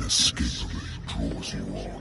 inescapably draws you on.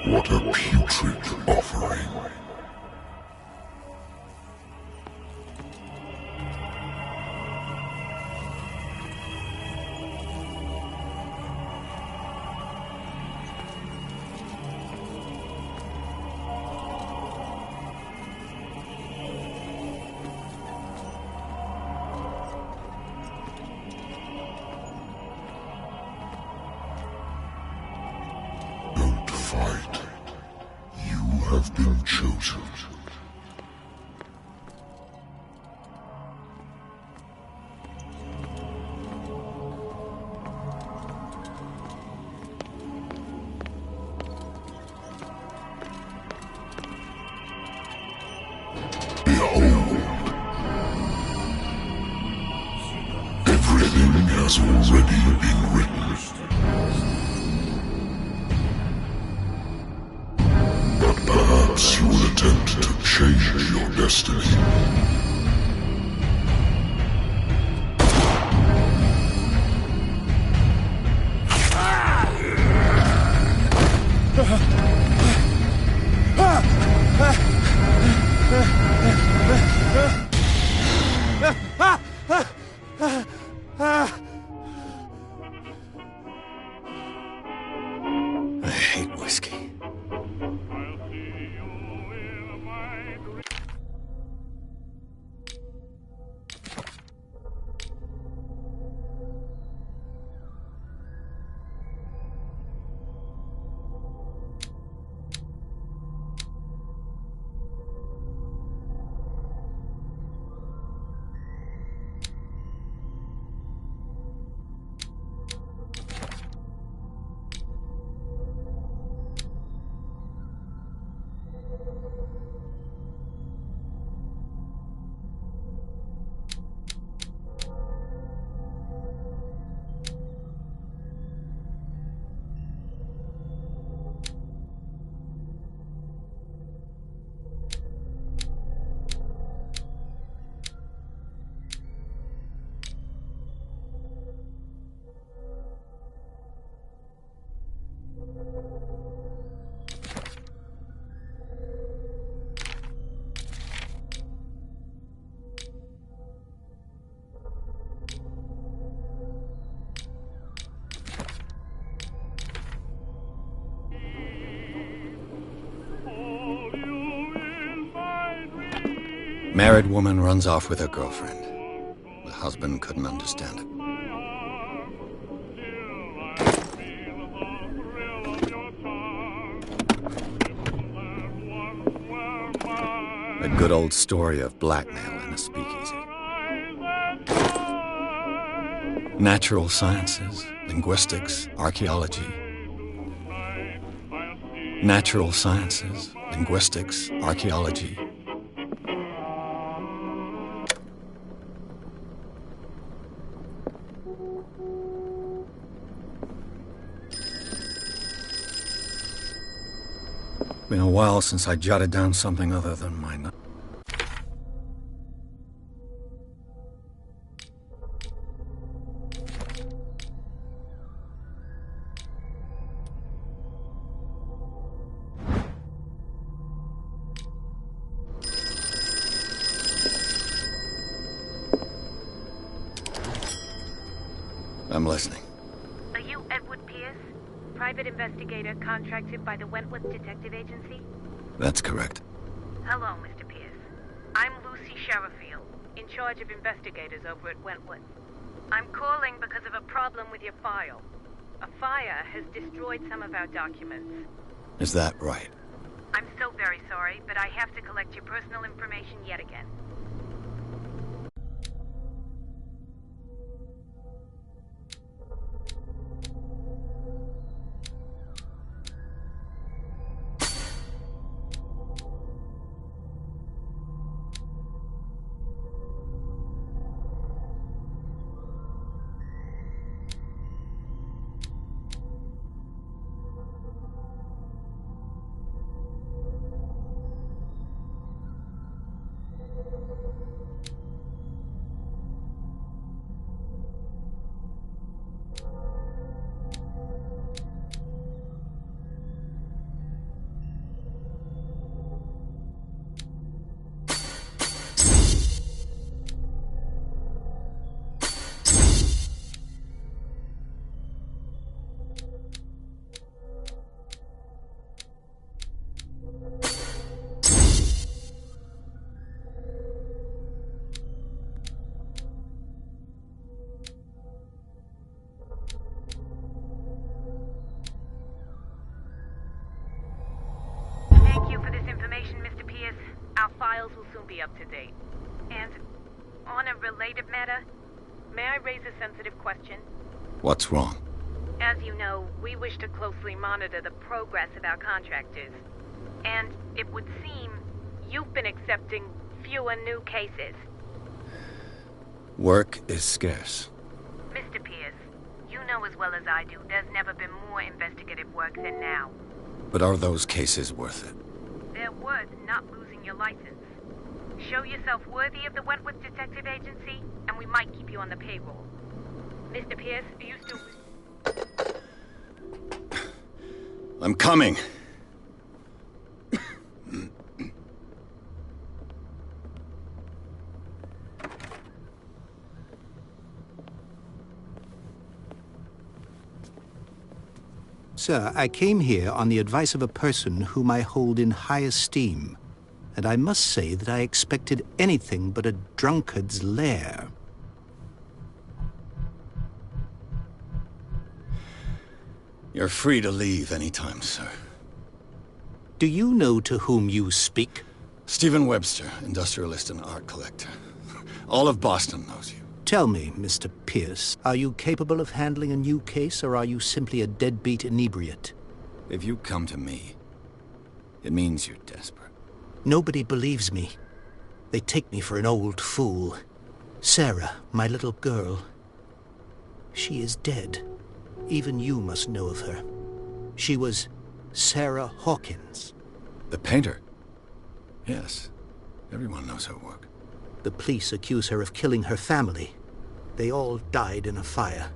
What a putrid offering. Don't fight. You have been chosen. Behold. Everything has already been written. Perhaps you will attempt to change your destiny. I hate whiskey. Married woman runs off with her girlfriend. The husband couldn't understand it. A good old story of blackmail in a speakeasy. Natural sciences, linguistics, archaeology. Natural sciences, linguistics, archaeology. Been a while since I jotted down something other than my notes. I'm listening. Are you Edward Pierce? Private investigator contracted by the Wentworth Detective Agency? That's correct. Hello, Mr. Pierce. I'm Lucy Sherifield, in charge of investigators over at Wentworth. I'm calling because of a problem with your file. A fire has destroyed some of our documents. Is that right? I'm so very sorry, but I have to collect your personal information yet again. Thank you for this information, Mr. Pierce. Our files will soon be up to date. And on a related matter, may I raise a sensitive question? What's wrong? As you know, we wish to closely monitor the progress of our contractors. And it would seem you've been accepting fewer new cases. Work is scarce. Mr. Pierce, you know as well as I do, there's never been more investigative work than now. But are those cases worth it? They're worth not losing your license. Show yourself worthy of the Wentworth Detective Agency, and we might keep you on the payroll. Mr. Pierce, are you still... I'm coming! Sir, I came here on the advice of a person whom I hold in high esteem, and I must say that I expected anything but a drunkard's lair. You're free to leave anytime, sir. Do you know to whom you speak? Stephen Webster, industrialist and art collector. All of Boston knows you. Tell me, Mr. Pierce, are you capable of handling a new case, or are you simply a deadbeat inebriate? If you come to me, it means you're desperate. Nobody believes me. They take me for an old fool. Sarah, my little girl, she is dead. Even you must know of her. She was Sarah Hawkins. The painter? Yes. Everyone knows her work. The police accuse her of killing her family. They all died in a fire.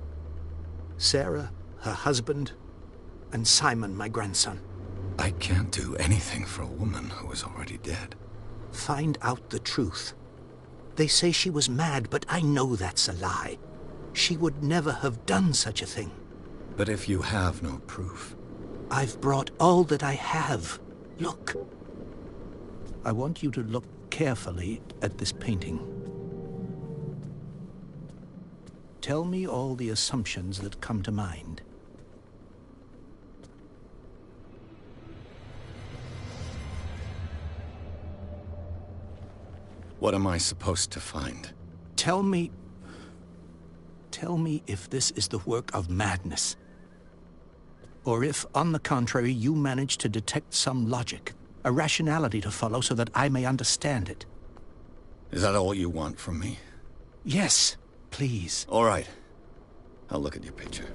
Sarah, her husband, and Simon, my grandson. I can't do anything for a woman who is already dead. Find out the truth. They say she was mad, but I know that's a lie. She would never have done such a thing. But if you have no proof... I've brought all that I have. Look. I want you to look carefully at this painting. Tell me all the assumptions that come to mind. What am I supposed to find? Tell me if this is the work of madness. Or if, on the contrary, you manage to detect some logic, a rationality to follow so that I may understand it. Is that all you want from me? Yes, please. All right. I'll look at your picture.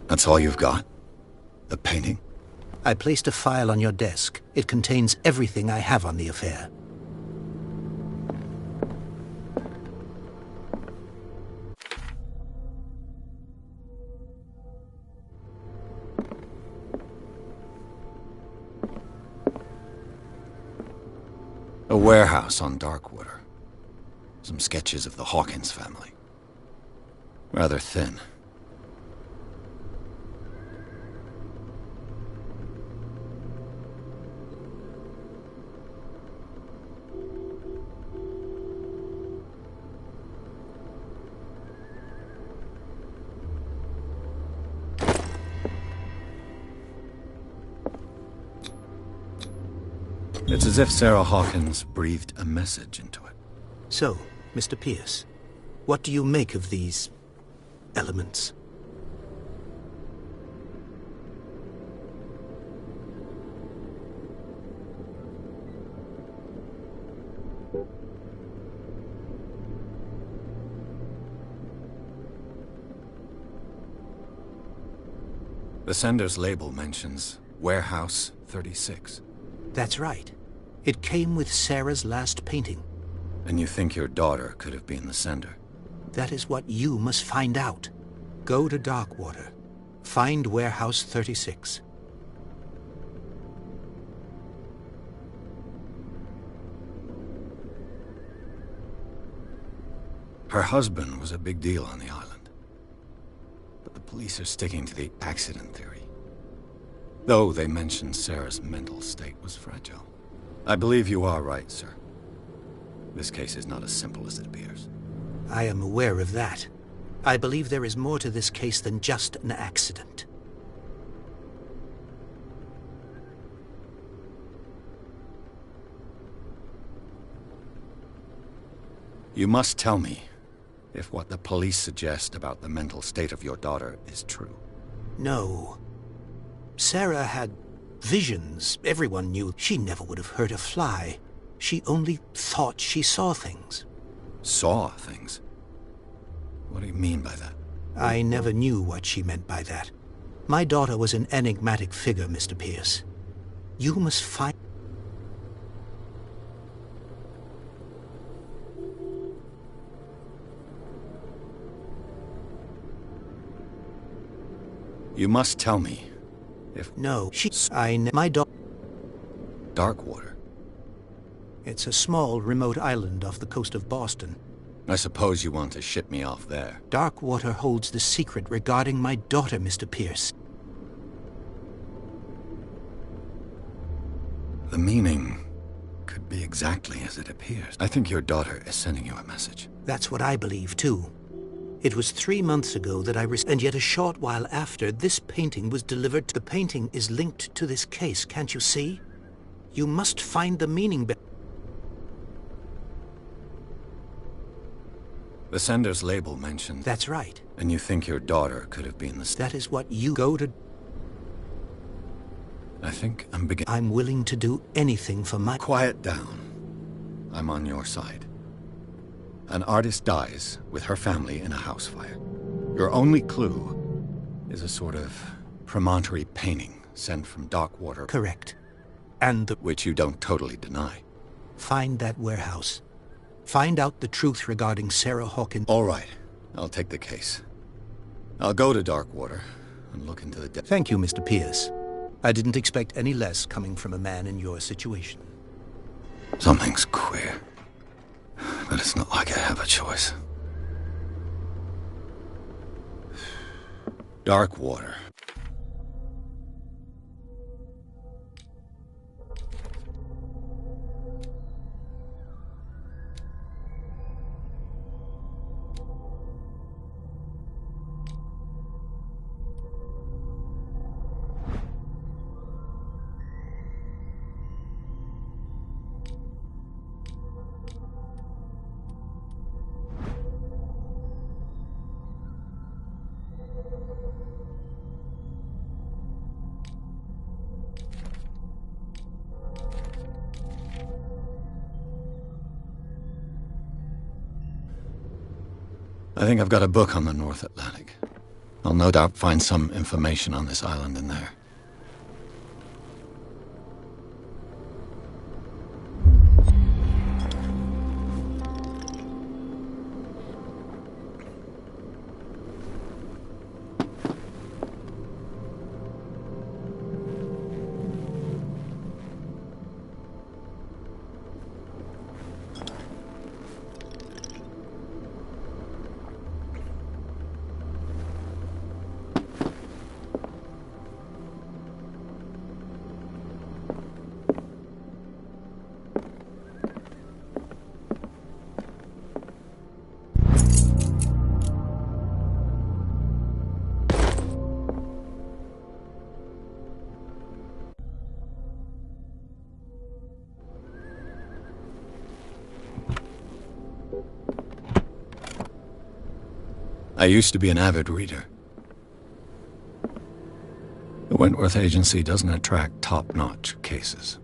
That's all you've got? The painting? I placed a file on your desk. It contains everything I have on the affair. A warehouse on Darkwater. Some sketches of the Hawkins family. Rather thin. It's as if Sarah Hawkins breathed a message into it. So, Mr. Pierce, what do you make of these elements? The sender's label mentions Warehouse 36. That's right. It came with Sarah's last painting. And you think your daughter could have been the sender? That is what you must find out. Go to Darkwater. Find Warehouse 36. Her husband was a big deal on the island. But the police are sticking to the accident theory. Though they mentioned Sarah's mental state was fragile. I believe you are right, sir. This case is not as simple as it appears. I am aware of that. I believe there is more to this case than just an accident. You must tell me if what the police suggest about the mental state of your daughter is true. No. Sarah had visions. Everyone knew she never would have hurt a fly. She only thought she saw things. Saw things? What do you mean by that? I never knew what she meant by that. My daughter was an enigmatic figure, Mr. Pierce. You must find... You must tell me if... No, my daughter... Darkwater? It's a small, remote island off the coast of Boston. I suppose you want to ship me off there. Darkwater holds the secret regarding my daughter, Mr. Pierce. The meaning could be exactly as it appears. I think your daughter is sending you a message. That's what I believe, too. It was 3 months ago that I and yet a short while after, this painting was delivered. The painting is linked to this case, can't you see? You must find the meaning The sender's label mentioned... That's right. And you think your daughter could have been the... That is what you go to... I think I'm beginning... I'm willing to do anything for my... Quiet down. I'm on your side. An artist dies with her family in a house fire. Your only clue is a sort of promontory painting sent from Darkwater. Correct. And the... Which you don't totally deny. Find that warehouse. Find out the truth regarding Sarah Hawkins. All right. I'll take the case. I'll go to Darkwater and look into the... Thank you, Mr. Pierce. I didn't expect any less coming from a man in your situation. Something's queer. But it's not like I have a choice. Darkwater. I think I've got a book on the North Atlantic. I'll no doubt find some information on this island in there. I used to be an avid reader. The Wentworth Agency doesn't attract top-notch cases.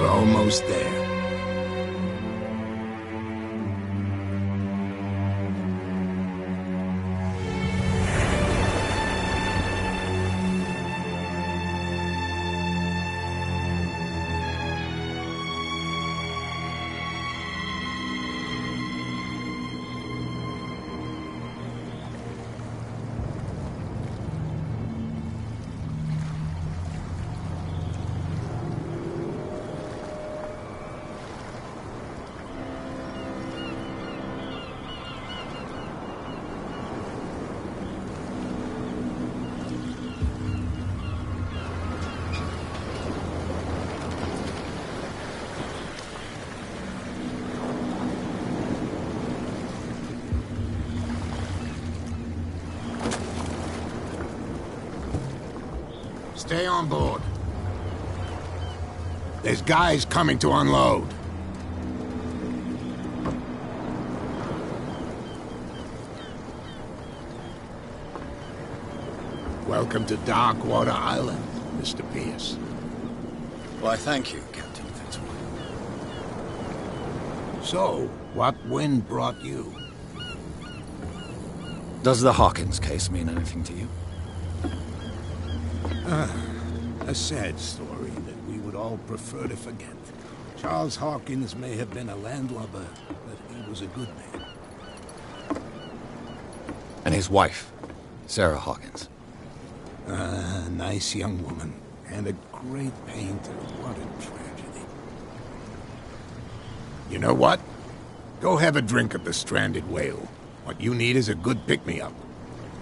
Almost there. Stay on board. There's guys coming to unload. Welcome to Darkwater Island, Mr. Pierce. Why, thank you, Captain Fitzroy. So, what wind brought you? Does the Hawkins case mean anything to you? A sad story that we would all prefer to forget. Charles Hawkins may have been a landlubber, but he was a good man. And his wife, Sarah Hawkins. A nice young woman, and a great painter. What a tragedy. You know what? Go have a drink at the Stranded Whale. What you need is a good pick-me-up.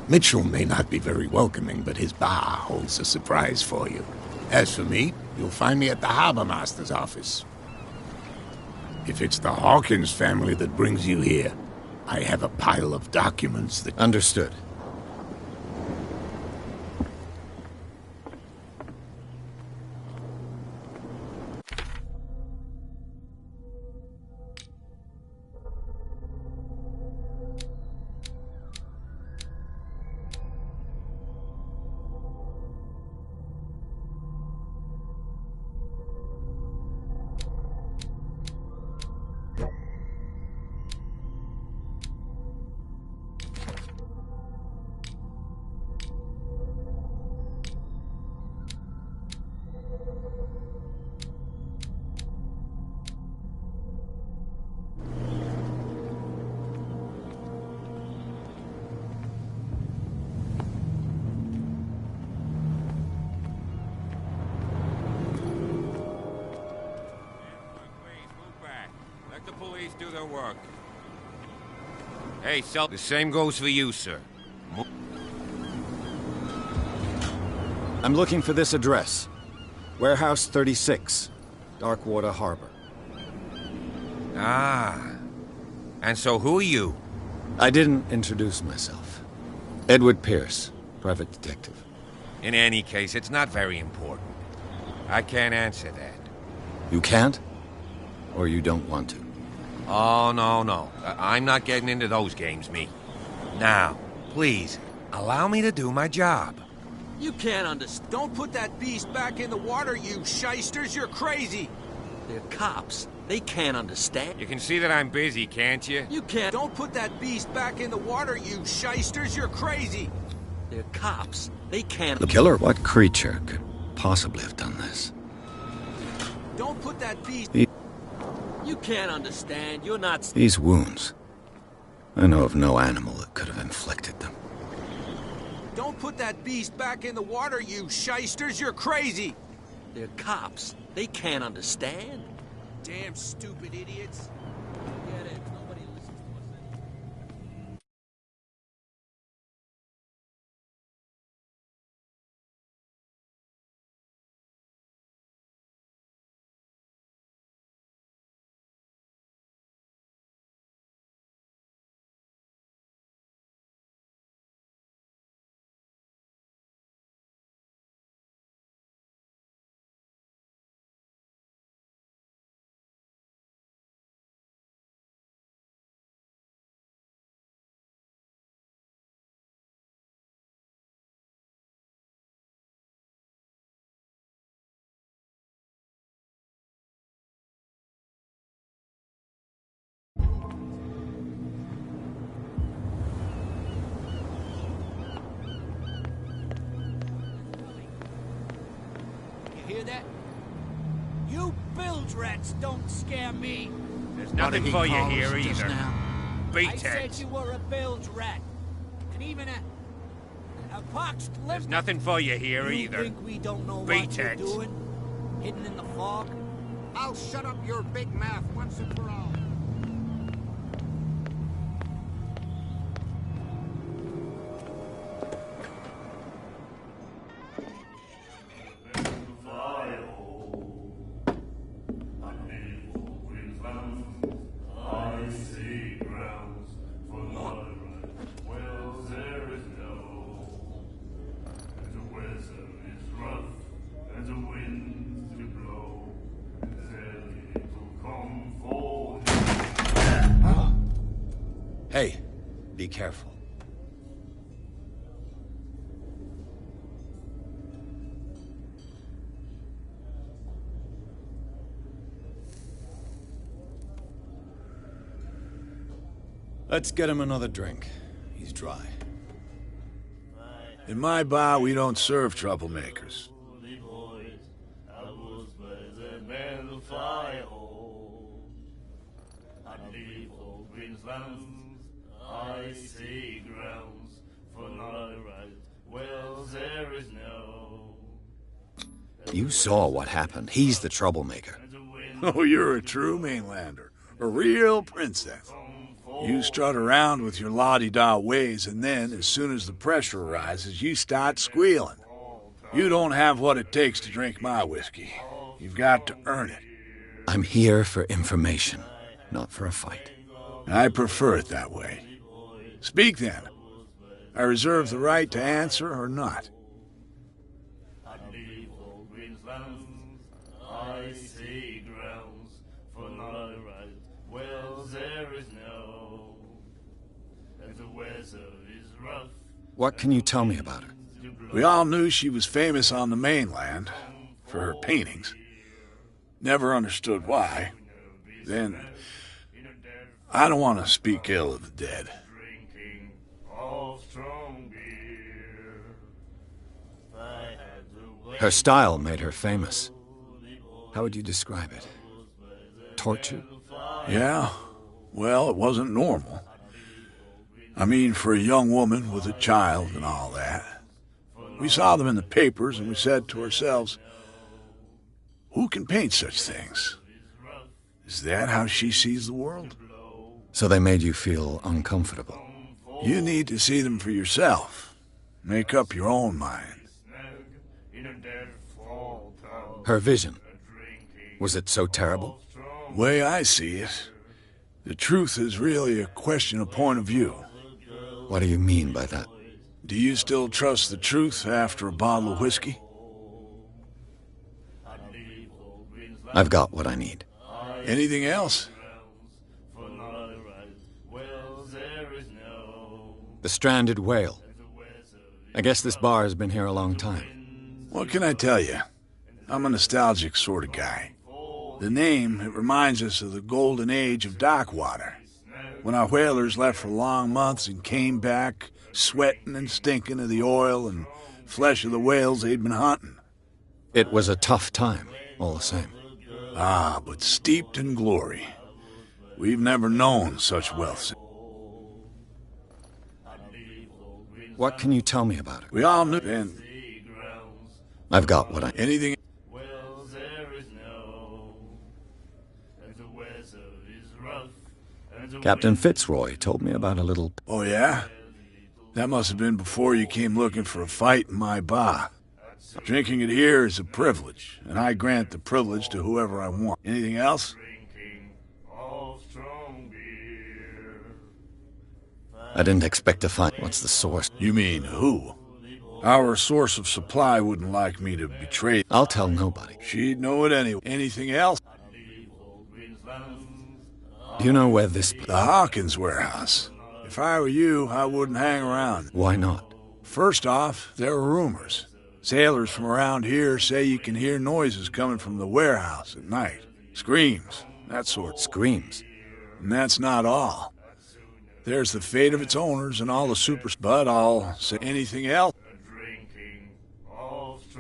Mitchell may not be very welcoming, but his bar holds a surprise for you. As for me, you'll find me at the Harbor Master's office. If it's the Hawkins family that brings you here, I have a pile of documents that... Understood. Do their work. Hey, the same goes for you, sir. I'm looking for this address. Warehouse 36, Darkwater Harbor. Ah. And so who are you? I didn't introduce myself. Edward Pierce, private detective. In any case, it's not very important. I can't answer that. You can't? Or you don't want to? Oh, no. I'm not getting into those games, me. Now, please, allow me to do my job. You can't understand. Don't put that beast back in the water, you shysters. You're crazy. They're cops. They can't understand. You can see that I'm busy, can't you? You can't. Don't put that beast back in the water, you shysters. You're crazy. They're cops. They can't... The killer? What creature could possibly have done this? Don't put that beast... You can't understand. You're not... These wounds. I know of no animal that could have inflicted them. Don't put that beast back in the water, you shysters. You're crazy. They're cops. They can't understand. Damn stupid idiots. Get it. Nobody listens to us anymore. Hear that? You bilge rats don't scare me. There's nothing for you here either. Beat I it. said you were a bilge rat. And even a poxed limp. There's nothing for you here You either. think we don't know Beat what you're it. doing? Hidden in the fog? I'll shut up your big mouth once and for all. Hey, be careful. Let's get him another drink. He's dry. In my bar, we don't serve troublemakers. Icy grounds for right. Well, there is no. You saw what happened. He's the troublemaker. Oh, you're a true mainlander. A real princess. You strut around with your la-di-da ways, and then, as soon as the pressure rises, you start squealing. You don't have what it takes to drink my whiskey. You've got to earn it. I'm here for information, not for a fight. I prefer it that way. Speak then. I reserve the right to answer or not. I see grounds for my right. Well, there is no. And the weather is rough. What can you tell me about her? We all knew she was famous on the mainland for her paintings. Never understood why. Then, I don't want to speak ill of the dead. Drinking of strong beer. I had to wait. Her style made her famous. How would you describe it? Tortured? Yeah? Well, it wasn't normal. I mean, for a young woman with a child and all that. We saw them in the papers and we said to ourselves, who can paint such things? Is that how she sees the world? So they made you feel uncomfortable? You need to see them for yourself. Make up your own mind. Her vision. Was it so terrible? The way I see it, the truth is really a question of point of view. What do you mean by that? Do you still trust the truth after a bottle of whiskey? I've got what I need. Anything else? The stranded whale. I guess this bar has been here a long time. What can I tell you? I'm a nostalgic sort of guy. The name, it reminds us of the golden age of dockwater, when our whalers left for long months and came back sweating and stinking of the oil and flesh of the whales they'd been hunting. It was a tough time, all the same. Ah, but steeped in glory. We've never known such wealth. What can you tell me about her? We all knew then. I've got what I... Anything... Captain Fitzroy told me about a little... Oh, yeah? That must have been before you came looking for a fight in my bar. Drinking it here is a privilege, and I grant the privilege to whoever I want. Anything else? I didn't expect to find... What's the source? You mean who? Our source of supply wouldn't like me to betray... I'll tell nobody. She'd know it anyway. Anything else? Do you know where this... The Hawkins warehouse. If I were you, I wouldn't hang around. Why not? First off, there are rumors. Sailors from around here say you can hear noises coming from the warehouse at night. Screams, that sort. Screams? And that's not all. There's the fate of its owners and all the supers... But I'll say anything else.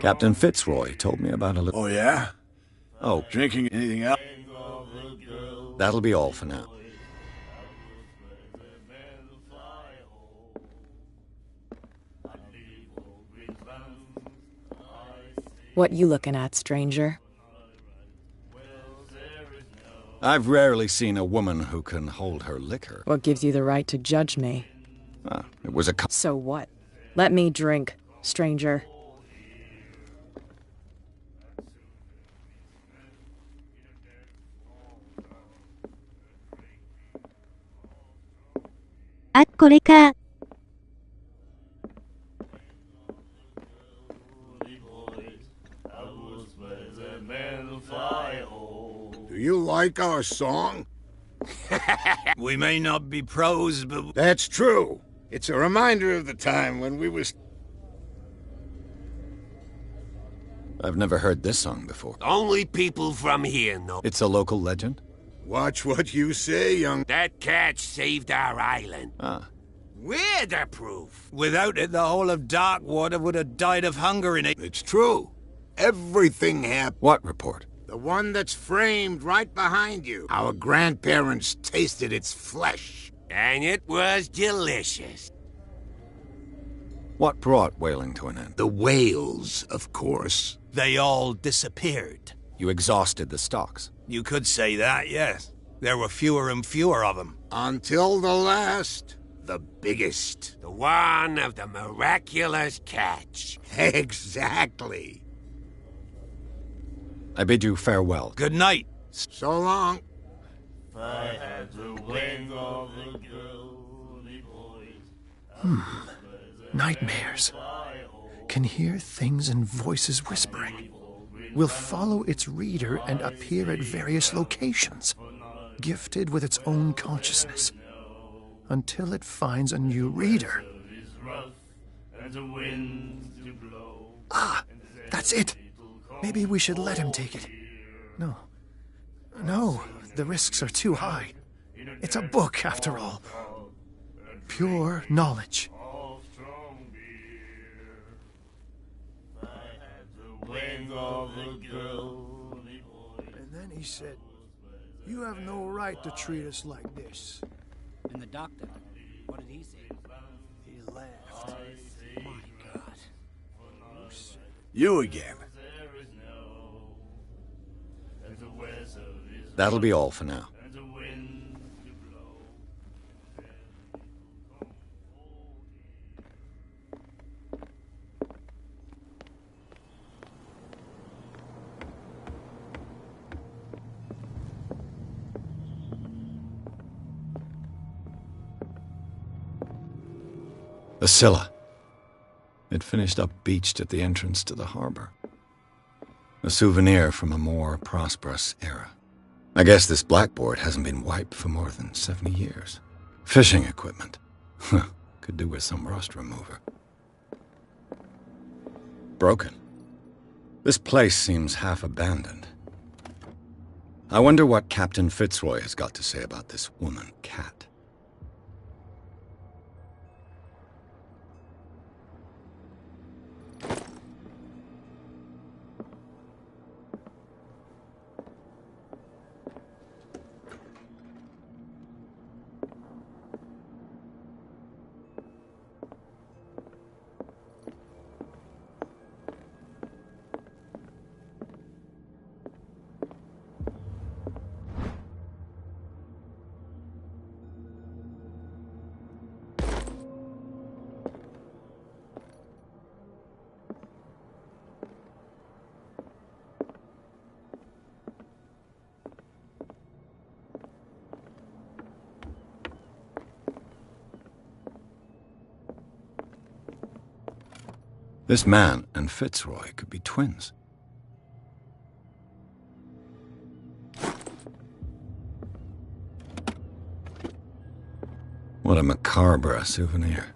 Captain Fitzroy told me about a little... Oh, yeah? Oh. Drinking anything else? That'll be all for now. What you looking at, stranger? I've rarely seen a woman who can hold her liquor. What gives you the right to judge me? It was a... So what? Let me drink, stranger. Ah, これか。Do you like our song? We may not be pros, but... That's true. It's a reminder of the time when we was... I've never heard this song before. Only people from here know. It's a local legend? Watch what you say, young... That catch saved our island. Ah. We're the proof. Without it, the whole of Darkwater would have died of hunger in it. It's true. Everything happened. What report? The one that's framed right behind you. Our grandparents tasted its flesh. And it was delicious. What brought whaling to an end? The whales, of course. They all disappeared. You exhausted the stocks. You could say that, yes. There were fewer and fewer of them. Until the last, the biggest. The one of the miraculous catch. Exactly. I bid you farewell. Good night. So long. If I had the wing of the girly boys. Nightmares. Can hear things and voices whispering. Will follow its reader and appear at various locations, gifted with its own consciousness, until it finds a new reader. Ah, that's it. Maybe we should let him take it. No. No, the risks are too high. It's a book, after all. Pure knowledge. And then he said, "You have no right to treat us like this." And the doctor, what did he say? He laughed. My God. You again. That'll be all for now. The Scylla. It finished up beached at the entrance to the harbor. A souvenir from a more prosperous era. I guess this blackboard hasn't been wiped for more than 70 years. Fishing equipment. Could do with some rust remover. Broken. This place seems half abandoned. I wonder what Captain Fitzroy has got to say about this woman, Cat. This man and Fitzroy could be twins. What a macabre souvenir.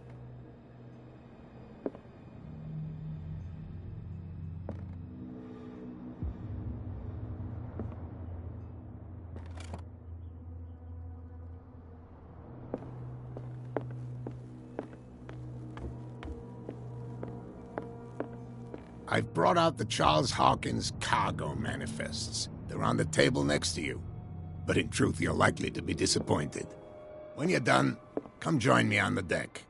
I've brought out the Charles Hawkins cargo manifests. They're on the table next to you. But in truth, you're likely to be disappointed. When you're done, come join me on the deck.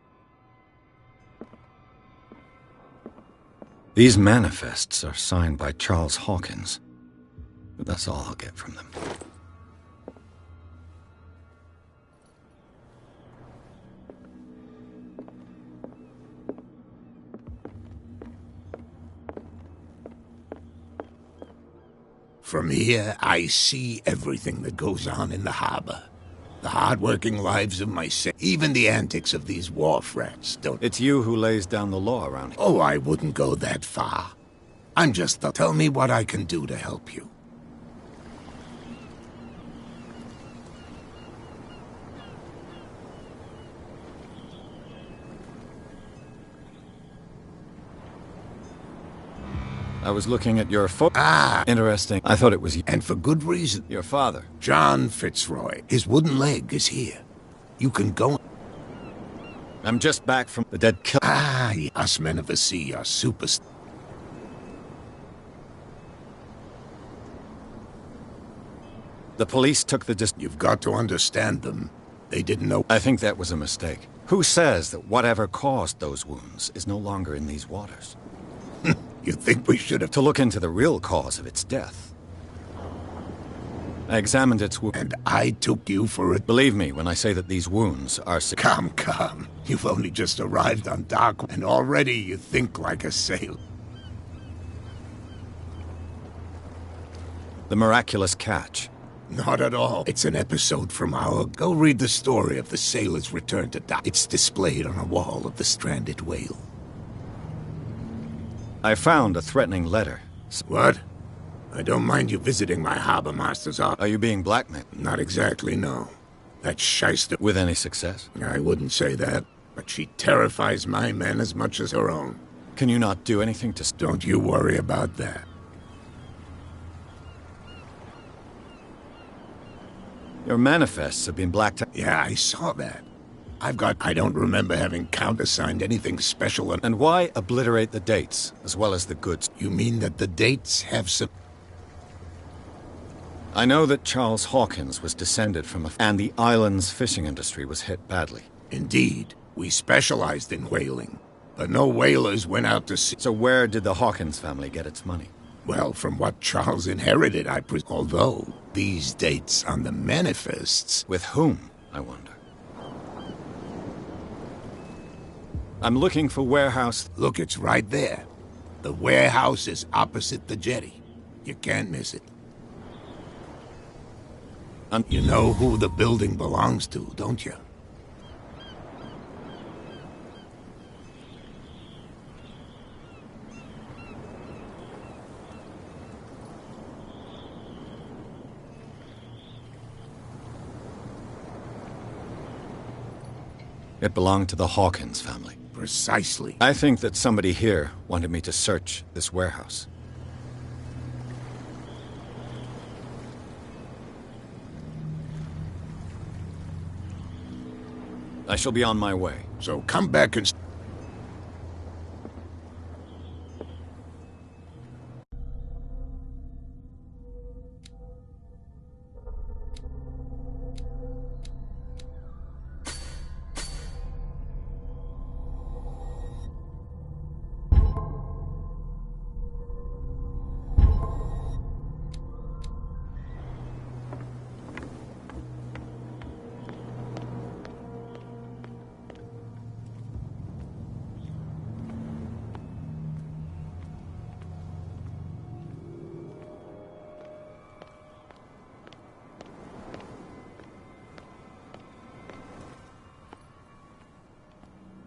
These manifests are signed by Charles Hawkins. But that's all I'll get from them. From here, I see everything that goes on in the harbor. The hard-working lives of my even the antics of these wharf rats, don't... It's you who lays down the law around here. Oh, I wouldn't go that far. I'm just... Tell me what I can do to help you. I was looking at your Interesting. I thought it was you. And for good reason. Your father. John Fitzroy. His wooden leg is here. You can go... I'm just back from the dead kill... Us men of the sea are super... The police took the You've got to understand them. They didn't know... I think that was a mistake. Who says that whatever caused those wounds is no longer in these waters? You think we should have... To look into the real cause of its death. I examined its wounds. And I took you for a... Believe me when I say that these wounds are... Come. You've only just arrived on dock, and already you think like a sailor. The miraculous catch. Not at all. It's an episode from our... Go read the story of the sailor's return to dock. It's displayed on a wall of the stranded whale. I found a threatening letter. What? I don't mind you visiting my harbor master's office. Are you being blackmailed? Not exactly, no. That shyster... With any success? I wouldn't say that, but she terrifies my men as much as her own. Can you not do anything to... Don't you worry about that. Your manifests have been blacked out. Yeah, I saw that. I don't remember having countersigned anything special. And why obliterate the dates, as well as the goods? You mean that the dates have some... I know that Charles Hawkins was descended from and the island's fishing industry was hit badly. Indeed. We specialized in whaling, but no whalers went out to sea. So where did the Hawkins family get its money? Well, from what Charles inherited, I presume. Although, these dates on the manifests... With whom, I wonder? I'm looking for warehouse... Look, it's right there. The warehouse is opposite the jetty. You can't miss it. You know who the building belongs to, don't you? It belonged to the Hawkins family. Precisely. I think that somebody here wanted me to search this warehouse. I shall be on my way. So come back and...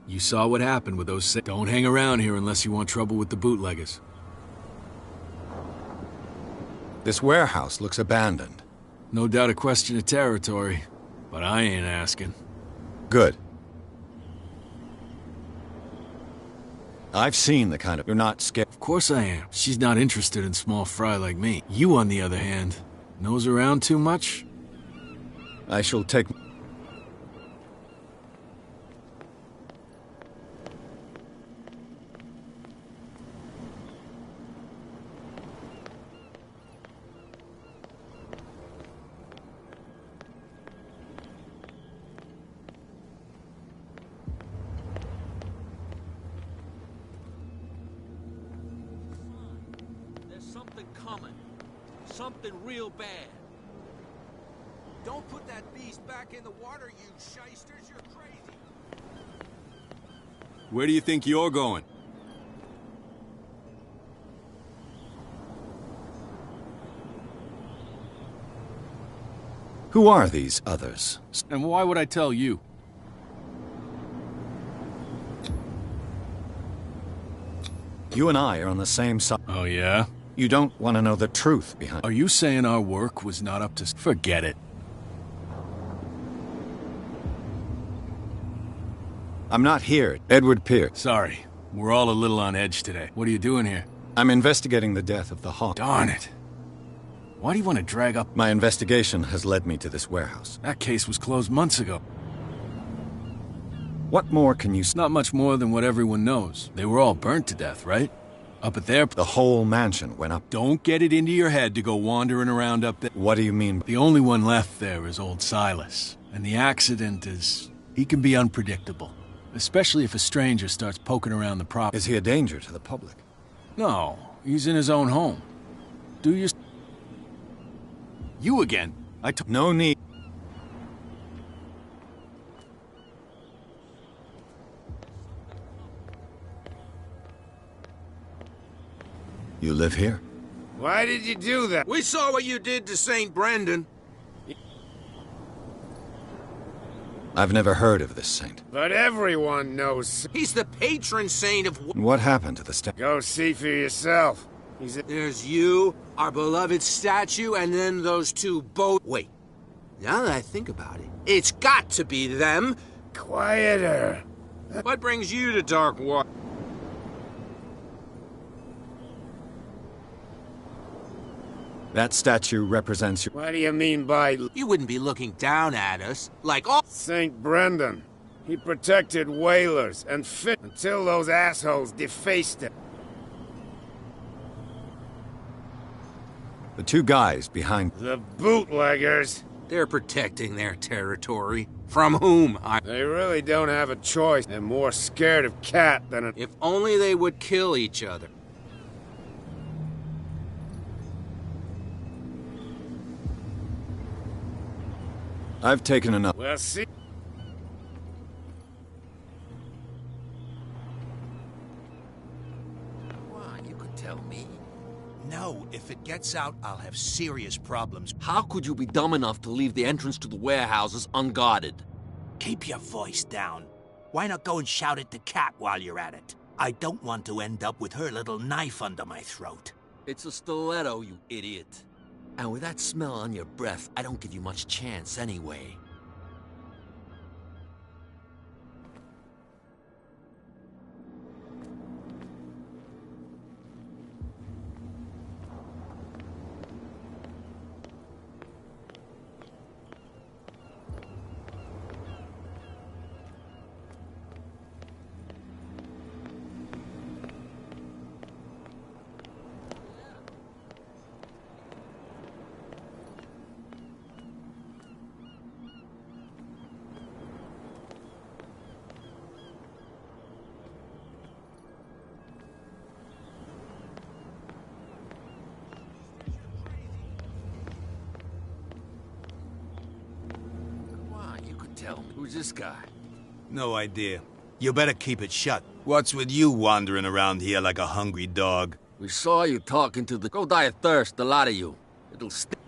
You saw what happened with those... Don't hang around here unless you want trouble with the bootleggers. This warehouse looks abandoned. No doubt a question of territory, but I ain't asking. Good. I've seen the kind of... You're not scared... Of course I am. She's not interested in small fry like me. You, on the other hand, nose around too much? I shall take... Something real bad. Don't put that beast back in the water, you shysters. You're crazy. Where do you think you're going? Who are these others? And why would I tell you? You and I are on the same side. Oh, yeah? You don't want to know the truth behind... Are you saying our work was not up to... Forget it. I'm not here. Edward Pierce. Sorry. We're all a little on edge today. What are you doing here? I'm investigating the death of the Hawk. Darn it. Why do you want to drag up... My investigation has led me to this warehouse. That case was closed months ago. What more can you... Not much more than what everyone knows. They were all burnt to death, right? Up at their... The whole mansion went up. Don't get it into your head to go wandering around up there. What do you mean? The only one left there is old Silas. And the accident is... He can be unpredictable. Especially if a stranger starts poking around the property. Is he a danger to the public? No. He's in his own home. Do you... You again. No need. You live here? Why did you do that? We saw what you did to St. Brendan. I've never heard of this saint. But everyone knows. He's the patron saint of... What happened to the statue? Go see for yourself. There's you, our beloved statue, and then those two boats. Wait, now that I think about it, it's got to be them. Quieter. What brings you to Darkwater? That statue represents your... What do you mean by... You wouldn't be looking down at us, like all... St. Brendan. He protected whalers and fit until those assholes defaced it. The two guys behind... The bootleggers. They're protecting their territory. From whom? They really don't have a choice. They're more scared of Cat than of... If only they would kill each other. I've taken enough. Well, see... You could tell me. No, if it gets out, I'll have serious problems. How could you be dumb enough to leave the entrance to the warehouses unguarded? Keep your voice down. Why not go and shout at the cat while you're at it? I don't want to end up with her little knife under my throat. It's a stiletto, you idiot. And with that smell on your breath, I don't give you much chance anyway. Tell me, who's this guy? No idea. You better keep it shut. What's with you wandering around here like a hungry dog? We saw you talking to the... Go die of thirst, the lot of you. It'll stick.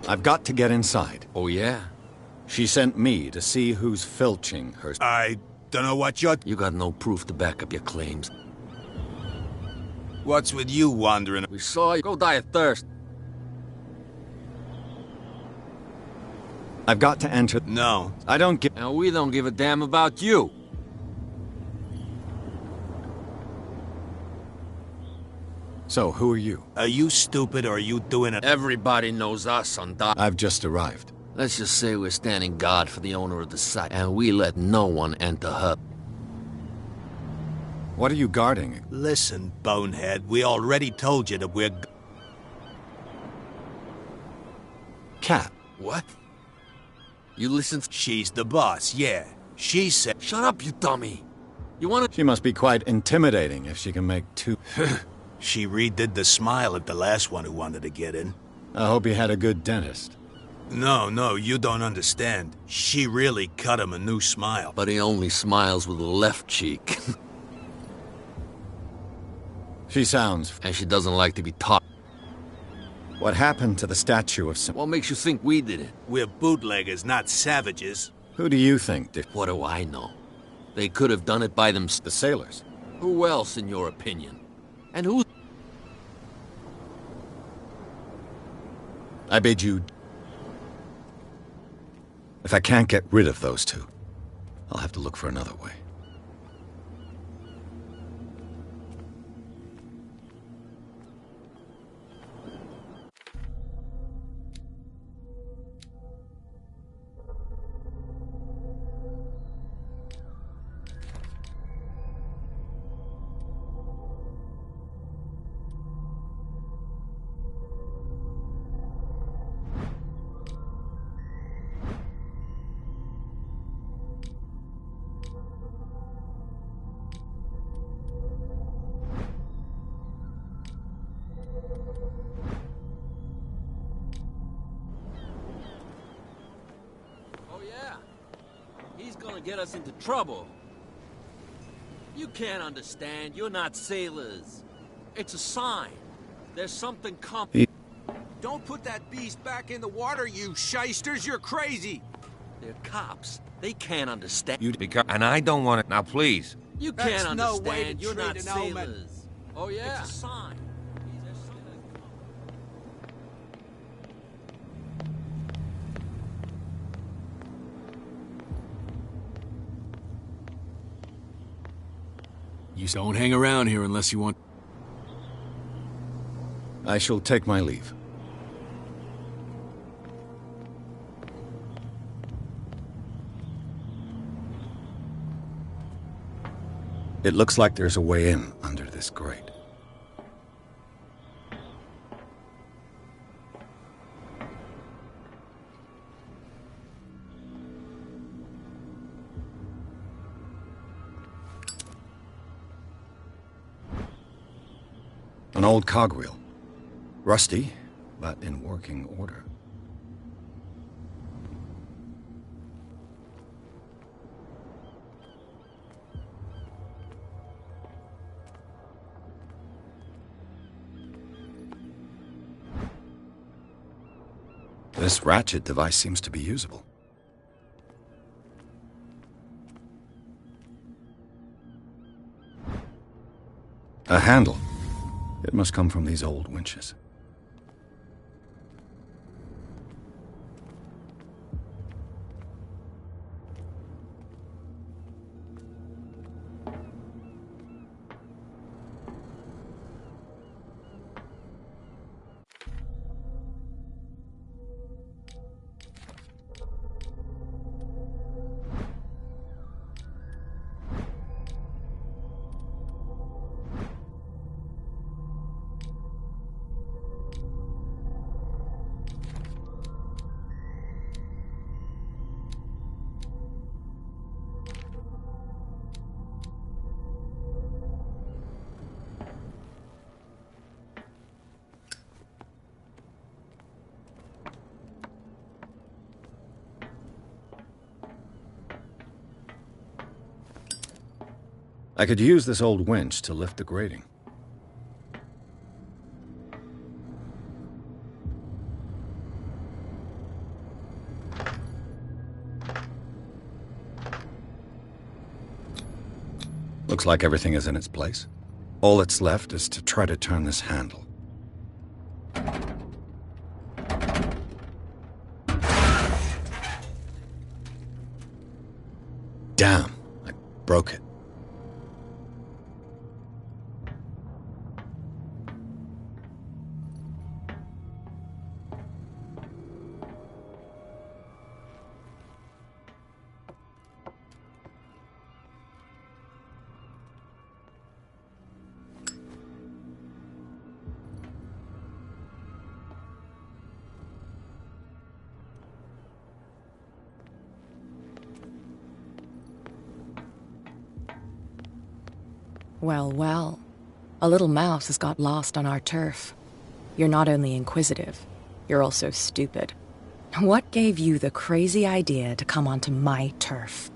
I've got to get inside. Oh, yeah? She sent me to see who's filching her... I don't know what you're... You got no proof to back up your claims. What's with you wandering... We saw you. Go die of thirst. I've got to enter... No. I don't give... And we don't give a damn about you. So, who are you? Are you stupid or are you doing it? Everybody knows us on Dock. I've just arrived. Let's just say we're standing guard for the owner of the site, and we let no one enter her. What are you guarding? Listen, bonehead, we already told you that we're... Cat. What? You listen... She's the boss, yeah. She said... Shut up, you dummy. You wanna... She must be quite intimidating if she can make two... She redid the smile at the last one who wanted to get in. I hope he had a good dentist. No, you don't understand. She really cut him a new smile. But he only smiles with the left cheek. She sounds... And she doesn't like to be taught. What happened to the statue of... What makes you think we did it? We're bootleggers, not savages. Who do you think did... What do I know? They could have done it by themselves. The sailors. Who else, in your opinion? And who... I bid you... If I can't get rid of those two, I'll have to look for another way. get us into trouble. You can't understand. You're not sailors. It's a sign. There's something coming. Don't put that beast back in the water, you shysters. You're crazy. They're cops. They can't understand. And I don't want it. Now, please. You That's can't no understand. way to You're treat not an omen. sailors. Oh, yeah? It's a sign. There's something You don't hang around here unless you want... I shall take my leave. It looks like there's a way in under this grate. An old cogwheel. Rusty, but in working order. This ratchet device seems to be usable. A handle. It must come from these old winches. I could use this old winch to lift the grating. Looks like everything is in its place. All that's left is to try to turn this handle. Damn, I broke it. Well, well. A little mouse has got lost on our turf. You're not only inquisitive, you're also stupid. What gave you the crazy idea to come onto my turf?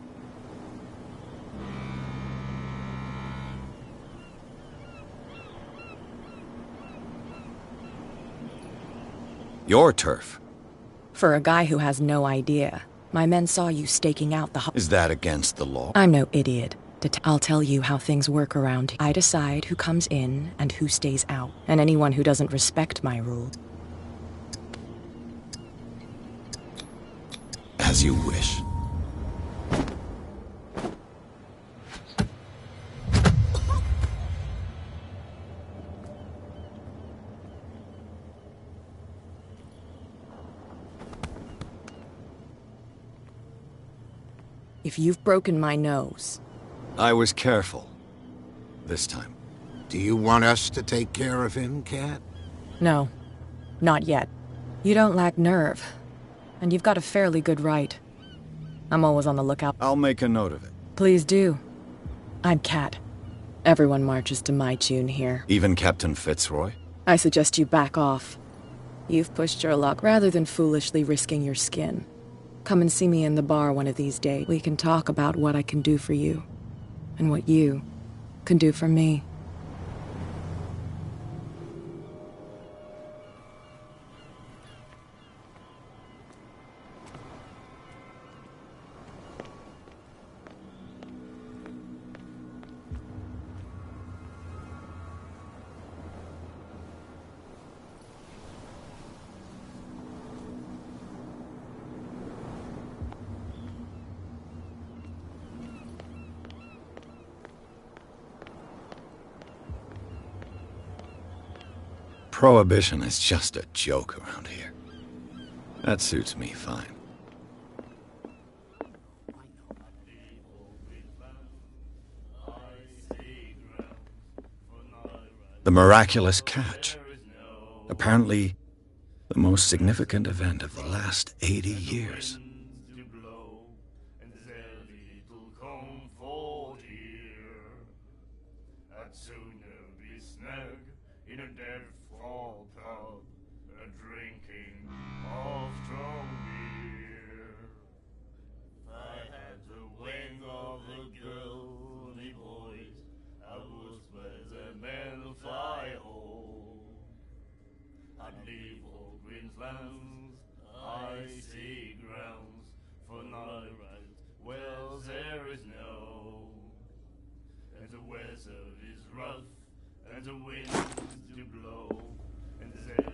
Your turf? For a guy who has no idea. My men saw you staking out the... Is that against the law? I'm no idiot. I'll tell you how things work around here. I decide who comes in and who stays out, and anyone who doesn't respect my rules. As you wish. If you've broken my nose... I was careful. This time. Do you want us to take care of him, Cat? No. Not yet. You don't lack nerve. And you've got a fairly good right. I'm always on the lookout. I'll make a note of it. Please do. I'm Cat. Everyone marches to my tune here. Even Captain Fitzroy? I suggest you back off. You've pushed your luck rather than foolishly risking your skin. Come and see me in the bar one of these days. We can talk about what I can do for you, and what you can do for me. Prohibition is just a joke around here. That suits me fine. The miraculous catch. Apparently, the most significant event of the last 80 years. Icy grounds for night rides, wells there is no, and the weather is rough, and the winds do blow, and there's little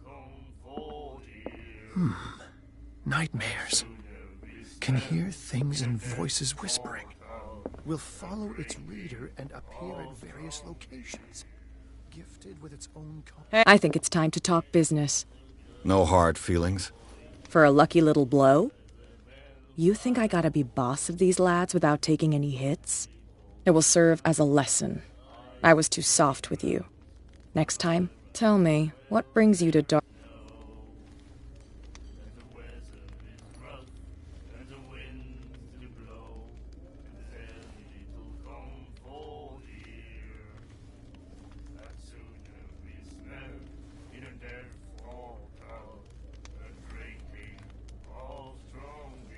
comfort here. Nightmares. Can hear things and voices whispering. Will follow its reader and appear at various locations. Gifted with its own... I think it's time to talk business. No hard feelings? For a lucky little blow? You think I gotta be boss of these lads without taking any hits? It will serve as a lesson. I was too soft with you. Next time, tell me, what brings you to dark...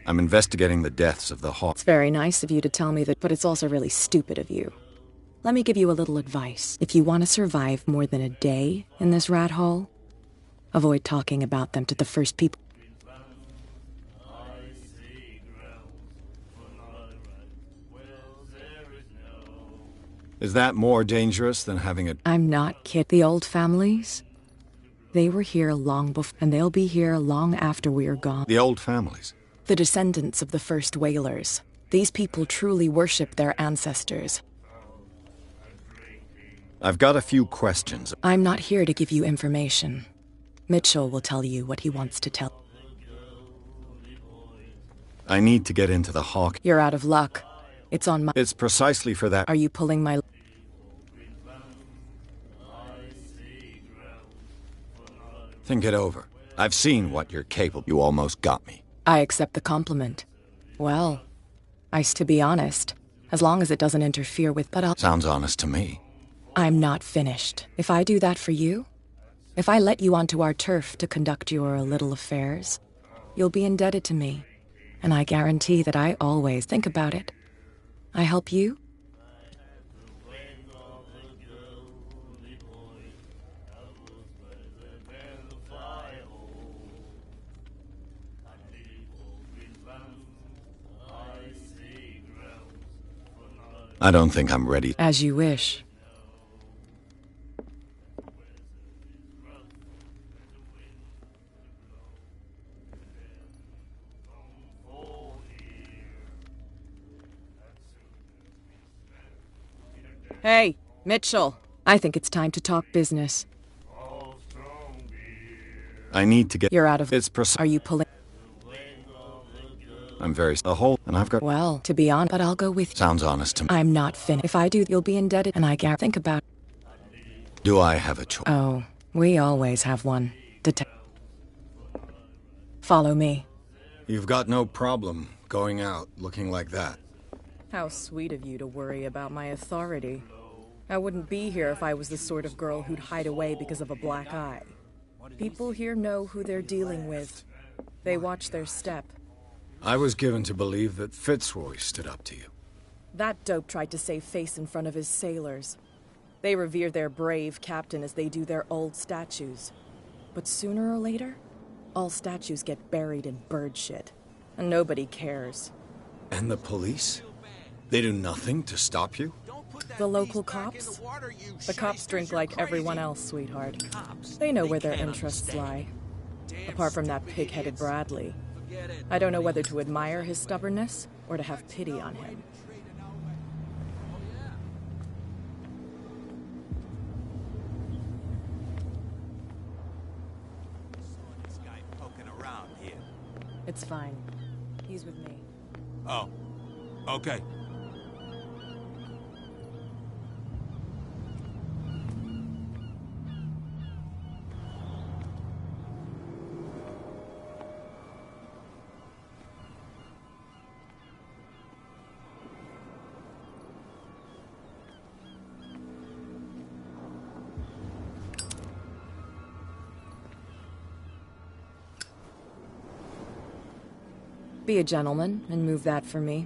I'm investigating the deaths of the Hawk. It's very nice of you to tell me that, but it's also really stupid of you. Let me give you a little advice. If you want to survive more than a day in this rat hole, avoid talking about them to the first people. Is that more dangerous than having a... I'm not kidding. The old families, they were here long before, and they'll be here long after we are gone. The old families? The descendants of the first whalers. These people truly worship their ancestors. I've got a few questions. I'm not here to give you information. Mitchell will tell you what he wants to tell. I need to get into the Hawk. You're out of luck. It's on my... It's precisely for that... Are you pulling my... Think it over. I've seen what you're capable. You almost got me. I accept the compliment. Well, to be honest, as long as it doesn't interfere with... But I'll... Sounds honest to me. I'm not finished. If I do that for you, if I let you onto our turf to conduct your little affairs, you'll be indebted to me. And I guarantee that I always think about it. I help you? I don't think I'm ready. As you wish. Hey, Mitchell. I think it's time to talk business. I need to get... You're out of... It's Are you pulling... I'm very... The whole... And I've got... Well, to be honest, but I'll go with you. Sounds honest to me. I'm not finished. If I do, you'll be indebted, and I guarantee... Think about... Do I have a choice? Oh, we always have one. Follow me. You've got no problem going out looking like that. How sweet of you to worry about my authority. I wouldn't be here if I was the sort of girl who'd hide away because of a black eye. People here know who they're dealing with. They watch their step. I was given to believe that Fitzroy stood up to you. That dope tried to save face in front of his sailors. They revere their brave captain as they do their old statues. But sooner or later, all statues get buried in bird shit. And nobody cares. And the police? They do nothing to stop you? The local cops? The cops drink like everyone else, sweetheart. They know where their interests lie. Apart from that pig-headed Bradley. I don't know whether to admire his stubbornness or to have pity on him. This guy poking around here. It's fine. He's with me. Oh, okay. Be a gentleman and move that for me.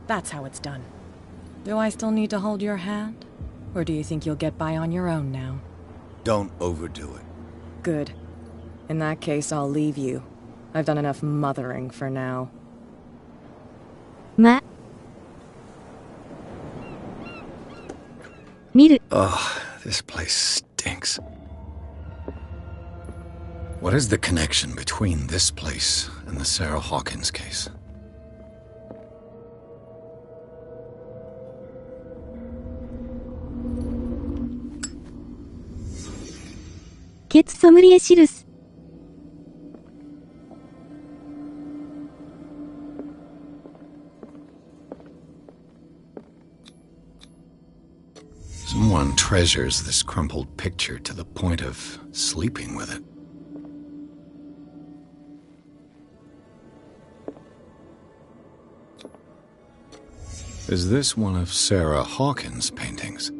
That's how it's done. Do I still need to hold your hand? Or do you think you'll get by on your own now? Don't overdo it. Good. In that case, I'll leave you. I've done enough mothering for now. Ugh, this place stinks. What is the connection between this place and the Sarah Hawkins case? Someone treasures this crumpled picture to the point of sleeping with it. Is this one of Sarah Hawkins' paintings?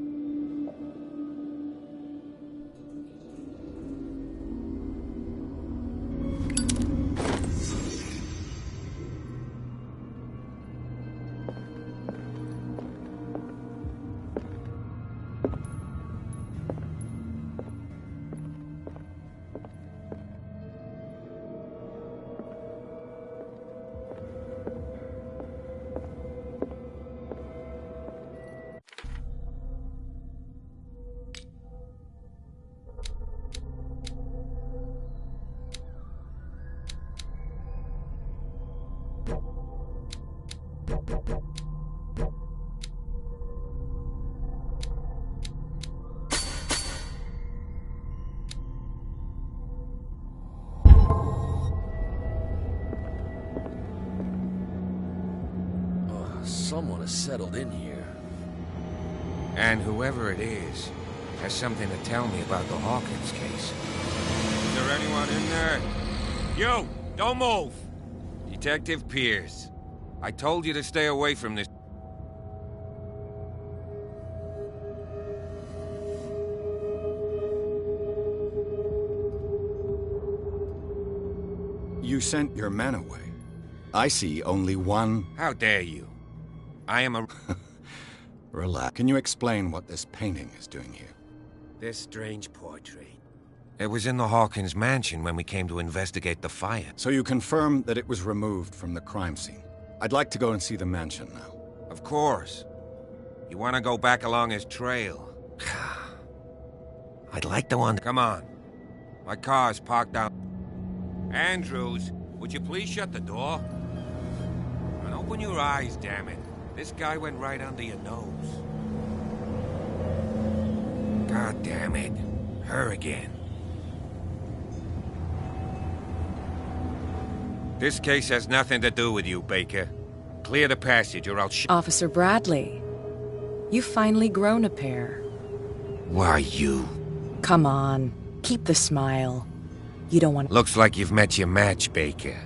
Someone has settled in here. And whoever it is has something to tell me about the Hawkins case. Is there anyone in there? You! Don't move! Detective Pierce. I told you to stay away from this. You sent your men away. I see only one. How dare you? I am a... Relax. Can you explain what this painting is doing here? This strange portrait. It was in the Hawkins mansion when we came to investigate the fire. So you confirm that it was removed from the crime scene. I'd like to go and see the mansion now. Of course. You want to go back along his trail? I'd like to Come on. My car's parked out. Andrews, would you please shut the door? And open your eyes, damn it. This guy went right under your nose. God damn it. Her again. This case has nothing to do with you, Baker. Clear the passage or I'll Officer Bradley, you've finally grown a pair. Why you? Come on, keep the smile. You don't want... Looks like you've met your match, Baker.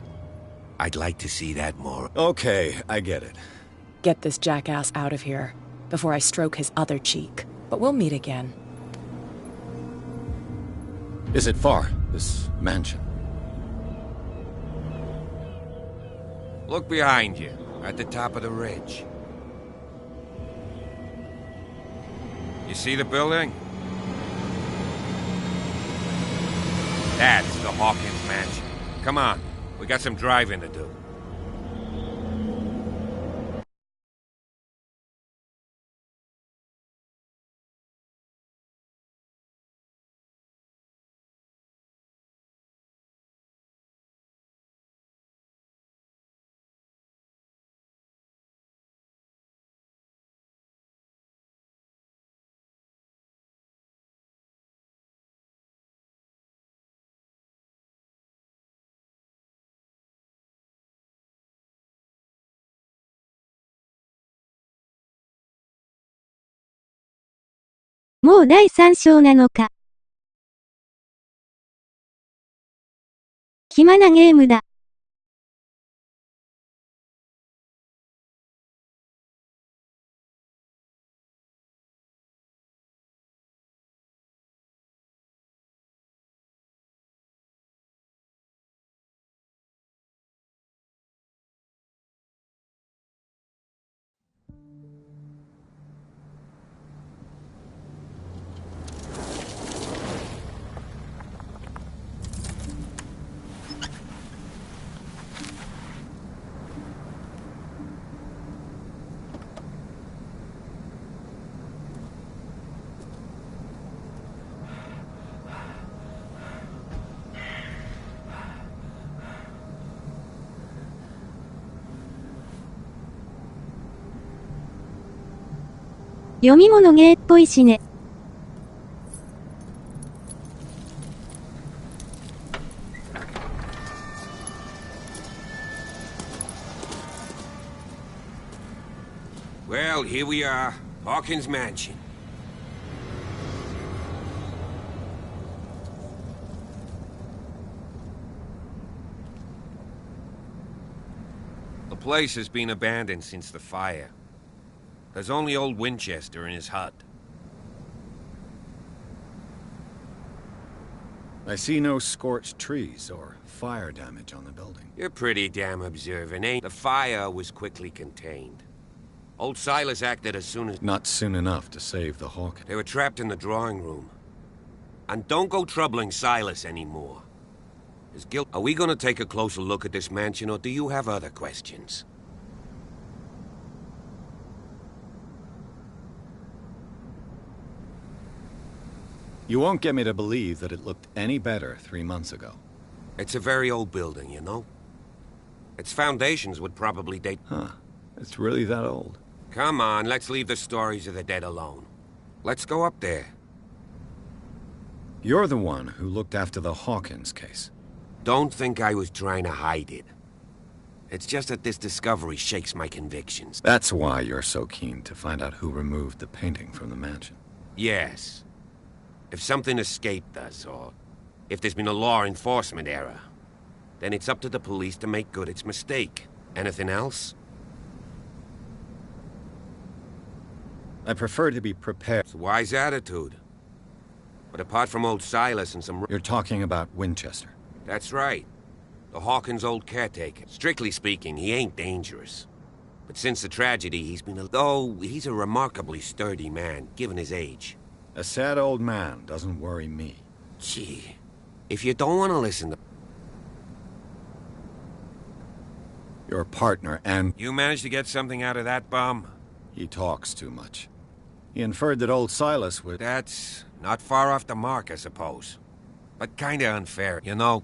I'd like to see that more. Okay, I get it. Get this jackass out of here before I stroke his other cheek. But we'll meet again. Is it far, this mansion? Look behind you, at the top of the ridge. You see the building? That's the Hawkins mansion. Come on, we got some driving to do.もう第3章なのか。暇なゲームだ。読み物ゲーっぽいしね。Well, here we are. Hawkins Mansion. The place has been abandoned since the fire. There's only old Winchester in his hut. I see no scorched trees or fire damage on the building. You're pretty damn observant, ain't? The fire was quickly contained. Old Silas acted as soon as... Not soon enough to save the Hawkins. They were trapped in the drawing room. And don't go troubling Silas anymore. His guilt... Are we gonna take a closer look at this mansion, or do you have other questions? You won't get me to believe that it looked any better 3 months ago. It's a very old building, you know? Its foundations would probably date... Huh. It's really that old. Come on, let's leave the stories of the dead alone. Let's go up there. You're the one who looked after the Hawkins case. Don't think I was trying to hide it. It's just that this discovery shakes my convictions. That's why you're so keen to find out who removed the painting from the mansion. Yes. If something escaped us, or if there's been a law enforcement error, then it's up to the police to make good its mistake. Anything else? I prefer to be prepared. It's a wise attitude. But apart from old Silas and some... You're talking about Winchester. That's right. The Hawkins' old caretaker. Strictly speaking, he ain't dangerous. But since the tragedy, he's been a... Oh, he's a remarkably sturdy man, given his age. A sad old man doesn't worry me. Gee, if you don't want to listen to... Your partner and... You managed to get something out of that bum? He talks too much. He inferred that old Silas would... That's not far off the mark, I suppose. But kinda unfair, you know.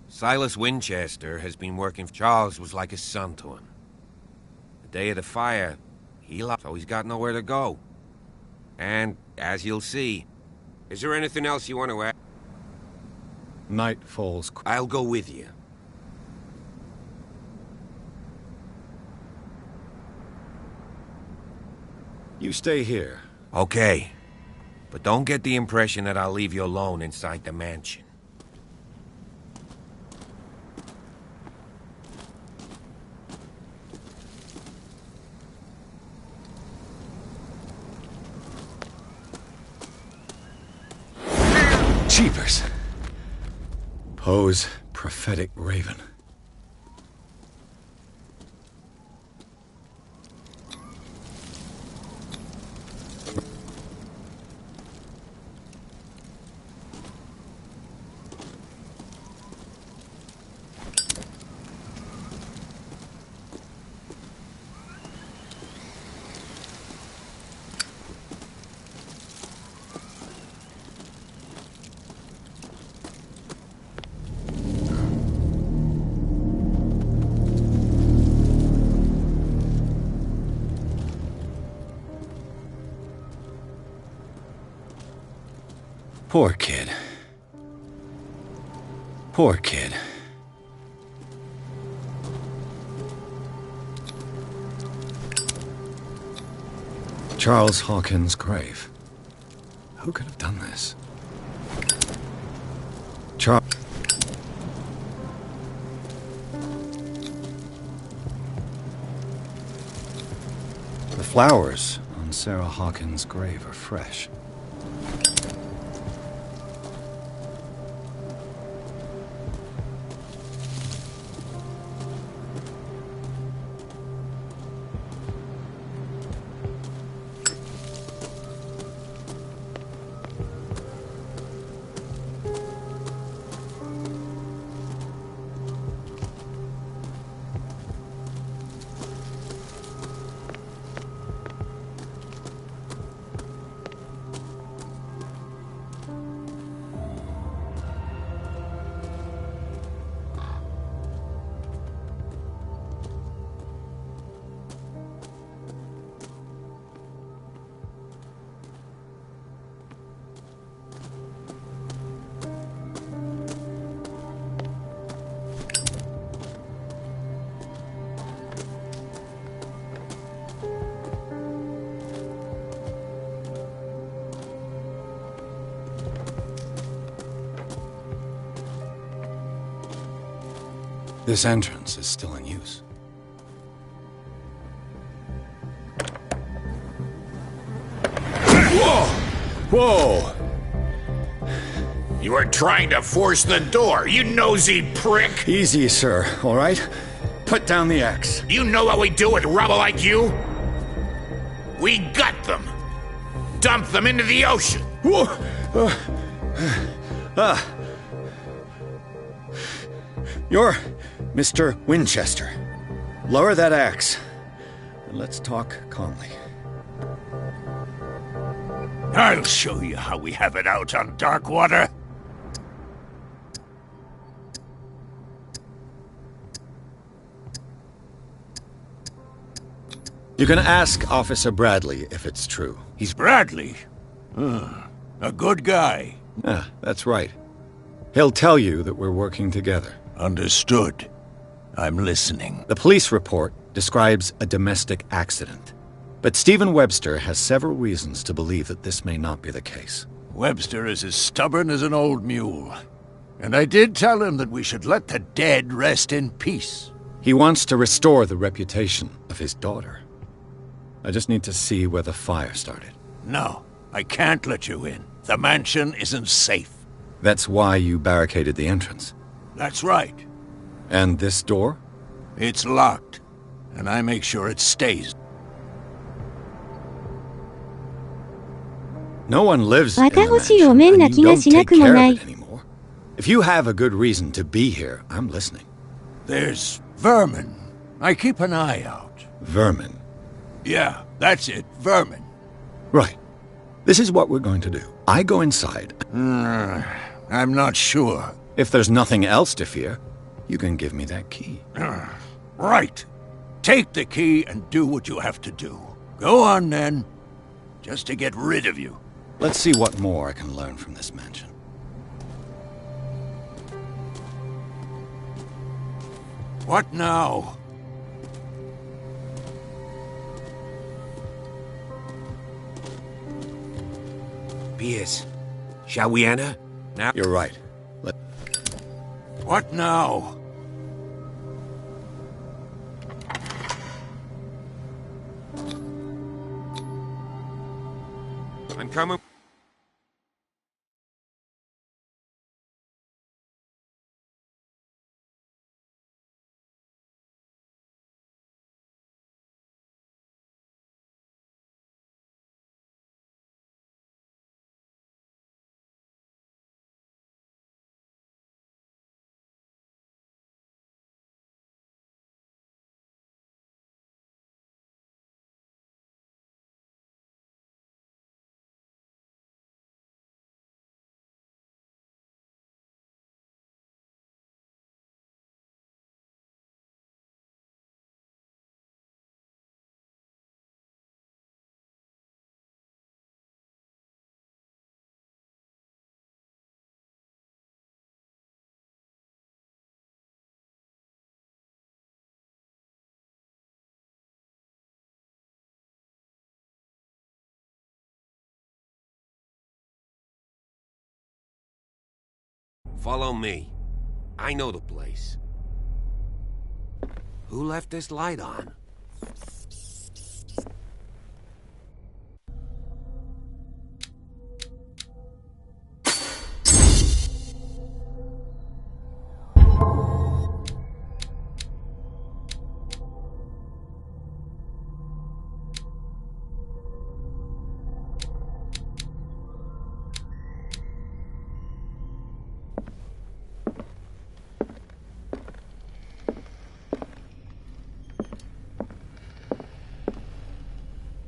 Silas Winchester has been working for... Charles was like a son to him. The day of the fire, he left, so he's got nowhere to go. And, as you'll see, is there anything else you want to add? Night falls... I'll go with you. You stay here. Okay. But don't get the impression that I'll leave you alone inside the mansion. Jeepers. Poe's prophetic raven. Poor kid. Poor kid. Charles Hawkins' grave. Who could have done this? The flowers on Sarah Hawkins' grave are fresh. This entrance is still in use. Whoa! Whoa! You were trying to force the door, you nosy prick! Easy, sir, all right? Put down the axe. You know what we do with rubble like you? We gut them. Dump them into the ocean. Whoa! You're Mr. Winchester. Lower that axe, and let's talk calmly. I'll show you how we have it out on Darkwater. You can ask Officer Bradley if it's true. He's Bradley? A good guy. Ah, that's right. He'll tell you that we're working together. Understood. I'm listening. The police report describes a domestic accident. But Stephen Webster has several reasons to believe that this may not be the case. Webster is as stubborn as an old mule. And I did tell him that we should let the dead rest in peace. He wants to restore the reputation of his daughter. I just need to see where the fire started. No, I can't let you in. The mansion isn't safe. That's why you barricaded the entrance. That's right. And this door? It's locked, and I make sure it stays. No one lives in the また欲しいお mansion, 面な and 気 you が don't しな take くも care な of い it anymore. If you have a good reason to be here, I'm listening. There's vermin. I keep an eye out. Vermin? Yeah, that's it, vermin. Right. This is what we're going to do. I go inside. I'm not sure. If there's nothing else to fear, you can give me that key. Right. Take the key and do what you have to do. Go on, then. Just to get rid of you. Let's see what more I can learn from this mansion. What now? Pierce, shall we enter? Now? You're right. What now? I'm coming. Follow me. I know the place. Who left this light on?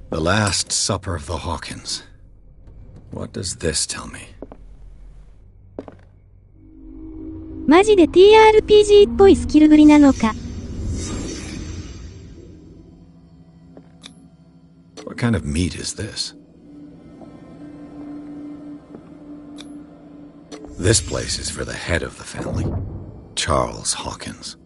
The Last Supper of the Hawkins. What does this tell me? マジで TRPG っぽいスキルぶりなのか。What kind of meat is this? This place is for the head of the family, Charles Hawkins.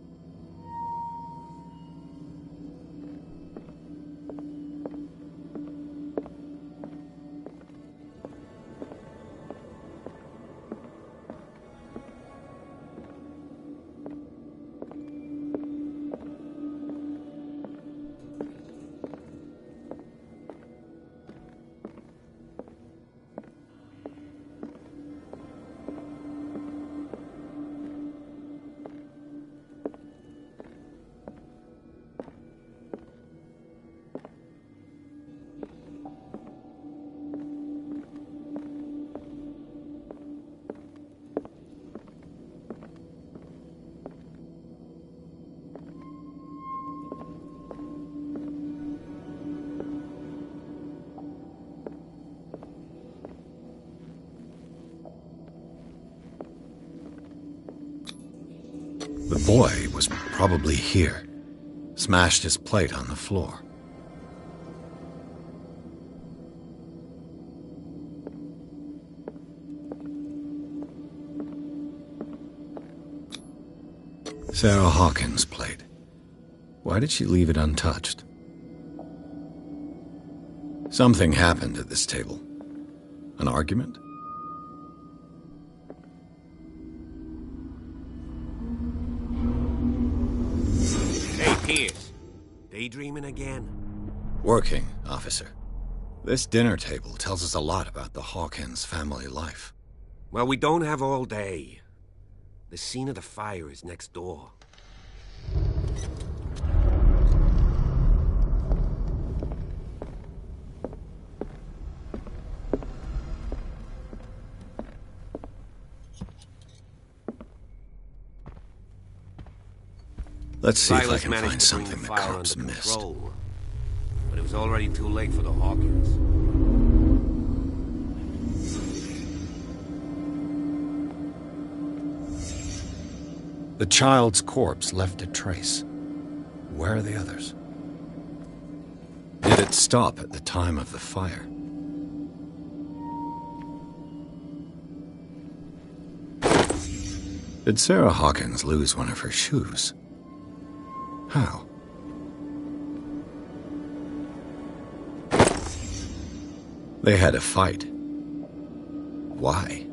The boy was probably here. Smashed his plate on the floor. Sarah Hawkins' plate. Why did she leave it untouched? Something happened at this table. An argument? Pierce, daydreaming again? Working, officer. This dinner table tells us a lot about the Hawkins family life. Well, we don't have all day. The scene of the fire is next door. Let's see if I Silas can managed find to bring something the fire cops under missed. control, but it was already too late for the Hawkins. The child's corpse left a trace. Where are the others? Did it stop at the time of the fire? Did Sarah Hawkins lose one of her shoes? How? They had a fight. Why?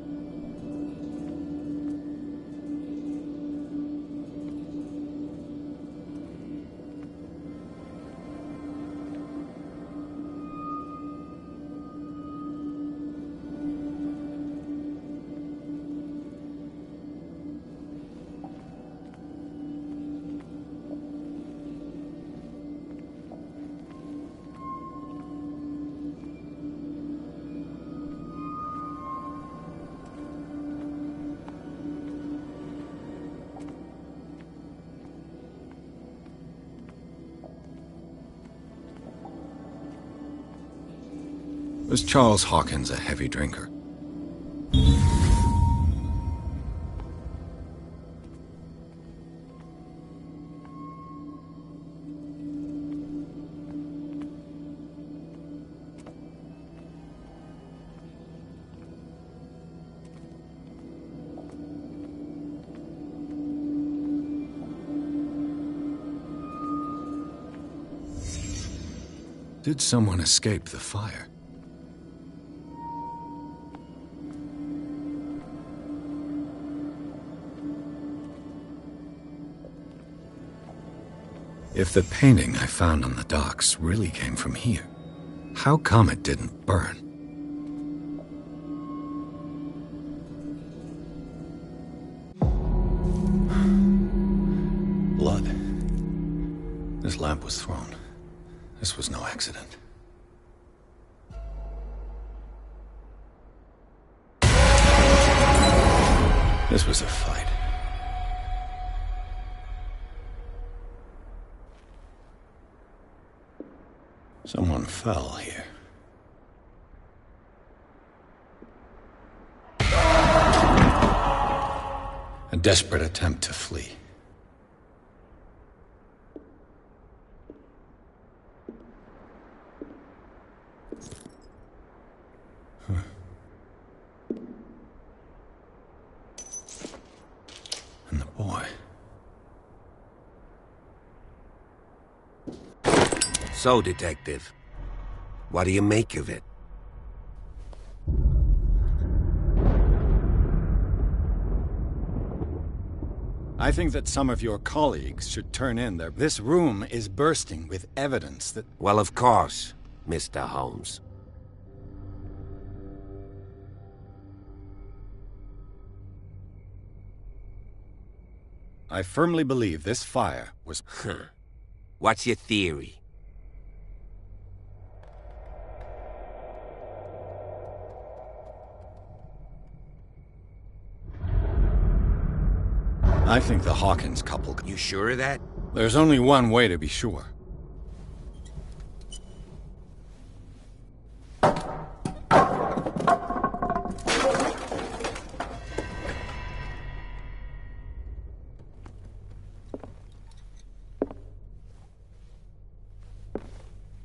Was Charles Hawkins a heavy drinker? Did someone escape the fire? If the painting I found on the docks really came from here, how come it didn't burn? Blood. This lamp was thrown. This was no accident. This was a fight. Someone fell here. A desperate attempt to flee. And the boy. So, Detective, what do you make of it? I think that some of your colleagues should turn in their... This room is bursting with evidence that... Well, of course, Mr. Holmes. I firmly believe this fire was... What's your theory? I think the Hawkins couple... You sure of that? There's only one way to be sure.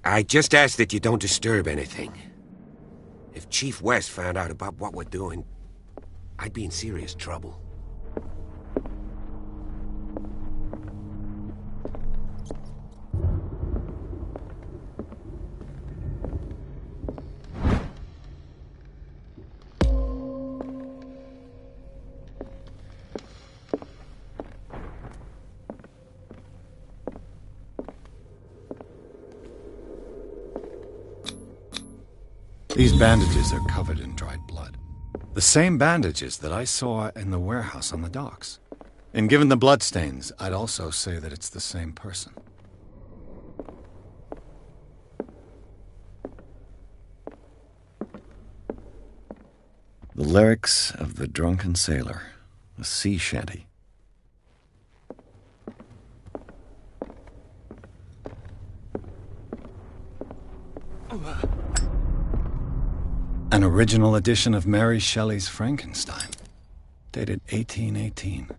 I just ask that you don't disturb anything. If Chief West found out about what we're doing, I'd be in serious trouble. These bandages are covered in dried blood. The same bandages that I saw in the warehouse on the docks. And given the bloodstains, I'd also say that it's the same person. The lyrics of the drunken sailor, a sea shanty. An original edition of Mary Shelley's Frankenstein, dated 1818.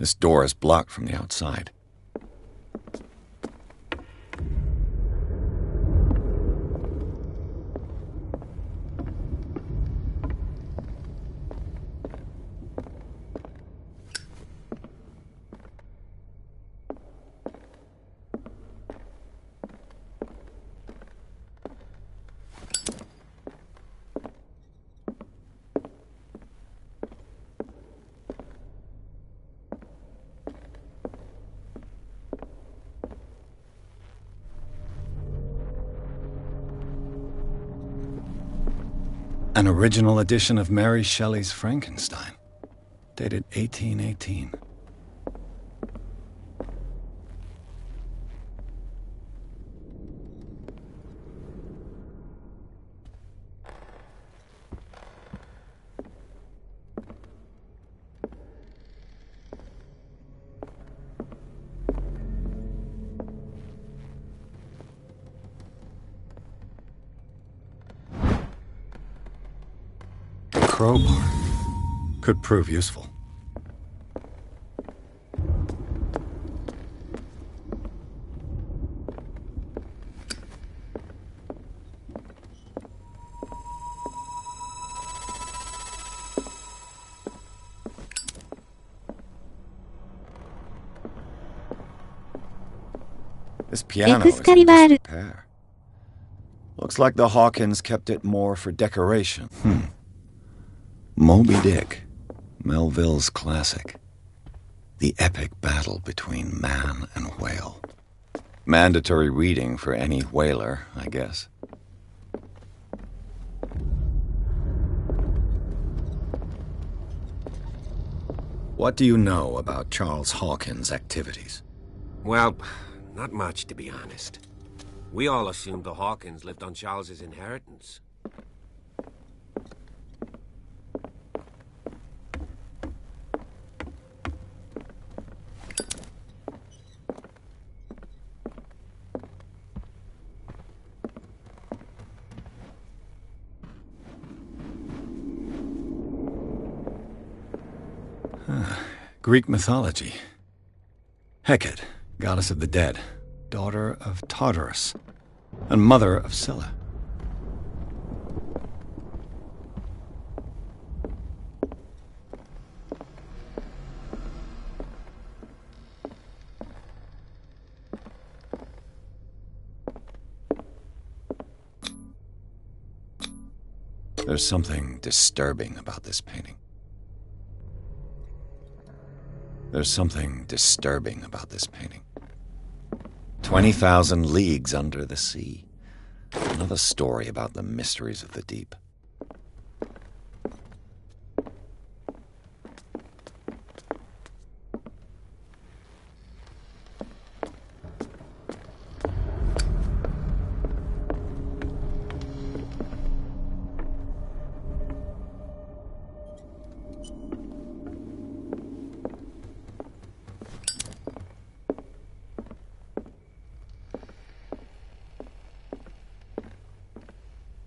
This door is blocked from the outside. An original edition of Mary Shelley's Frankenstein, dated 1818. Crowbar could prove useful. This piano is in disrepair. Looks like the Hawkins kept it more for decoration. Moby Dick, Melville's classic. The epic battle between man and whale. Mandatory reading for any whaler, I guess. What do you know about Charles Hawkins' activities? Well, not much, to be honest. We all assumed the Hawkins lived on Charles's inheritance. Greek mythology. Hecate, goddess of the dead, daughter of Tartarus, and mother of Scylla. There's something disturbing about this painting. There's something disturbing about this painting. 20,000 leagues under the sea. Another story about the mysteries of the deep.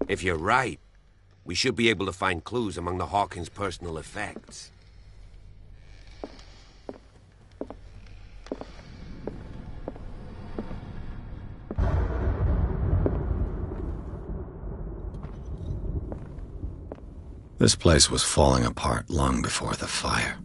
If you're right, we should be able to find clues among the Hawkins' personal effects. This place was falling apart long before the fire.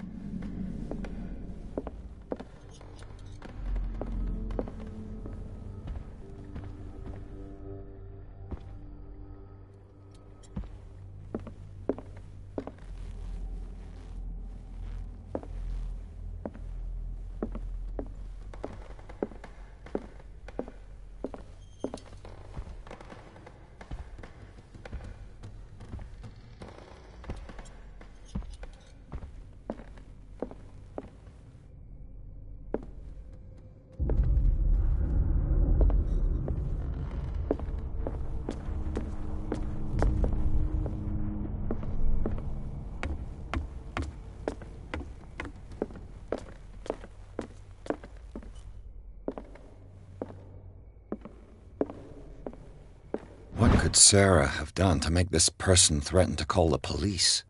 What could Sarah have done to make this person threaten to call the police?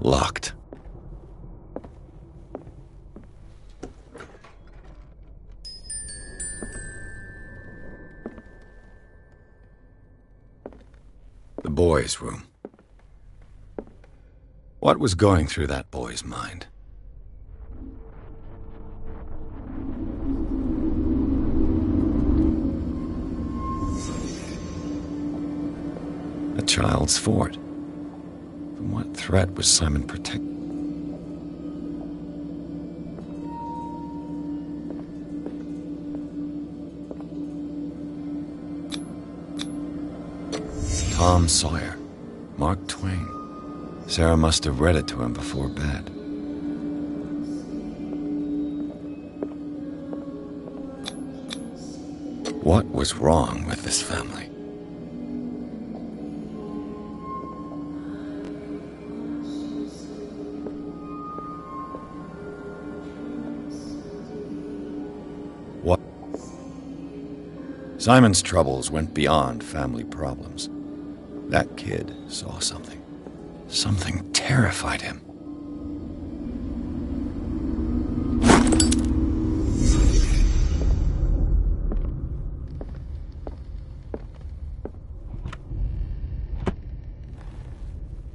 Locked. The boy's room. What was going through that boy's mind? A child's fort. From what threat was Simon protected? Tom Sawyer, Mark Twain. Sarah must have read it to him before bed. What was wrong with this family? What? Simon's troubles went beyond family problems. That kid saw something. Something terrified him.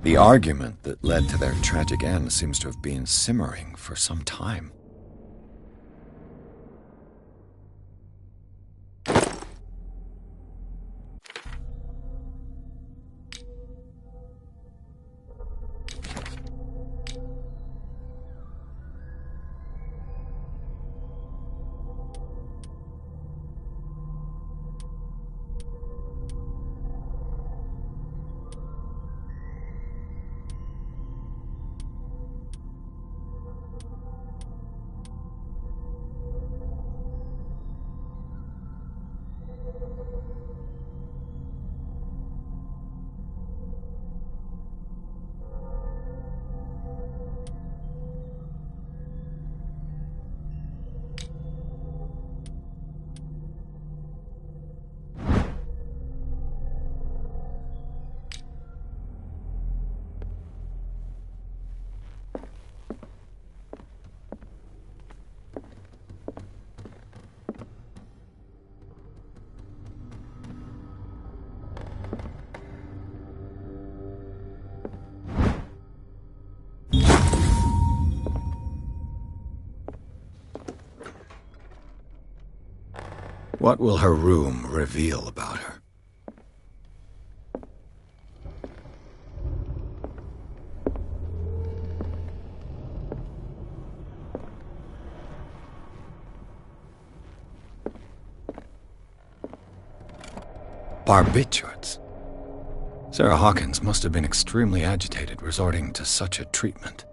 The argument that led to their tragic end seems to have been simmering for some time. What will her room reveal about her? Barbiturates. Sarah Hawkins must have been extremely agitated, resorting to such a treatment.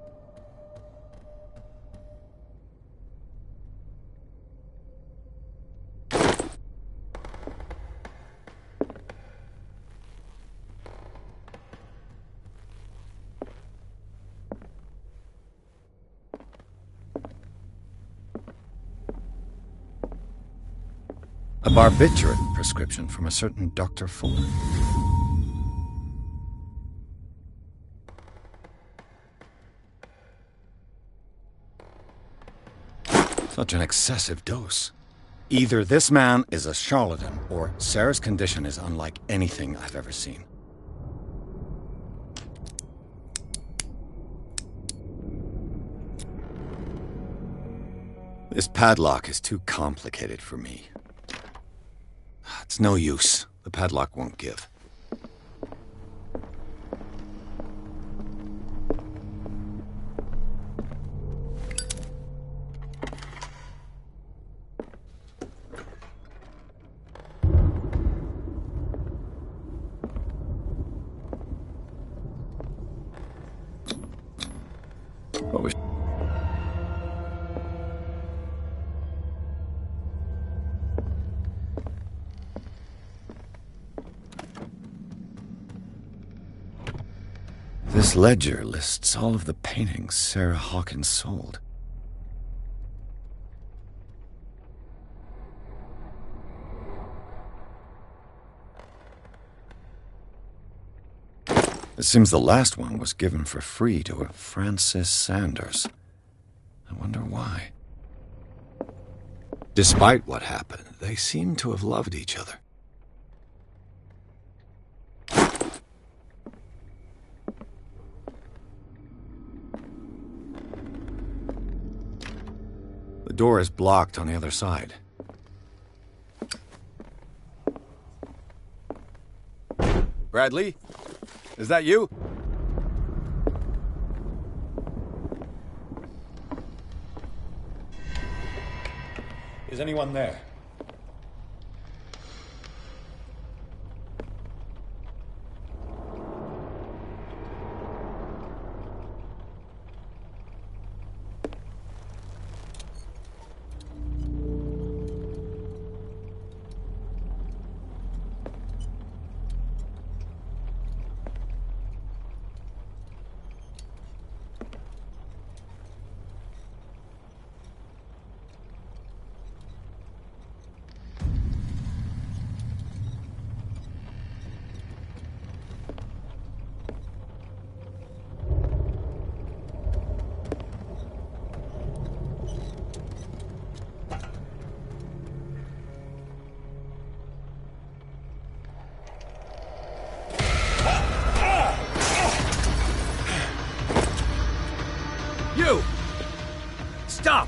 A barbiturate prescription from a certain Dr. Fuller. Such an excessive dose. Either this man is a charlatan, or Sarah's condition is unlike anything I've ever seen. This padlock is too complicated for me. It's no use. The padlock won't give. What was... This ledger lists all of the paintings Sarah Hawkins sold. It seems the last one was given for free to a Francis Sanders. I wonder why. Despite what happened, they seem to have loved each other. The door is blocked on the other side. Bradley? Is that you? Is anyone there? You! Stop!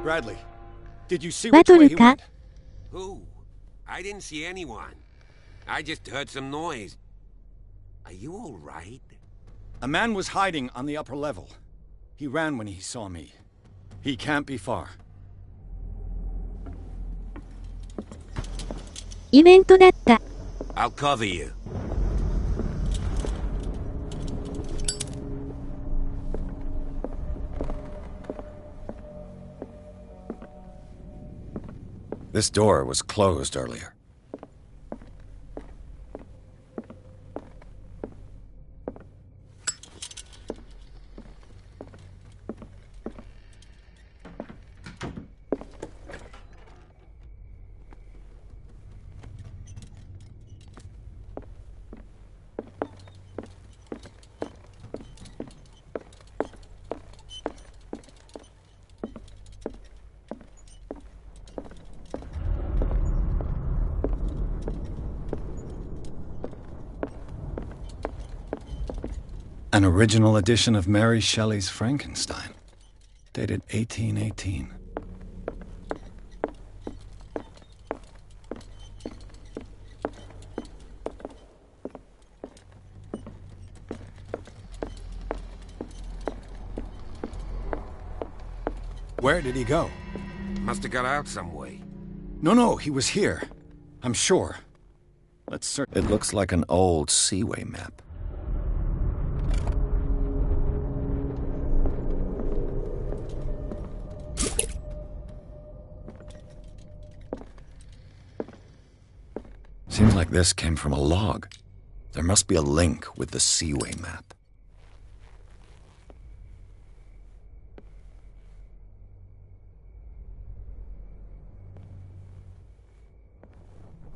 Bradley, did you see バ which ト way ル he か went? Who? I didn't see anyone. I just heard some noise. Are you all right? A man was hiding on the upper level. He ran when he saw me. He can't be far. イベントだった。 I'll cover you. This door was closed earlier. An original edition of Mary Shelley's Frankenstein, dated 1818. Where did he go? Must have got out some way. No, he was here. I'm sure. Let's search. It looks like an old Seaway map. Seems like this came from a log. There must be a link with the Seaway map.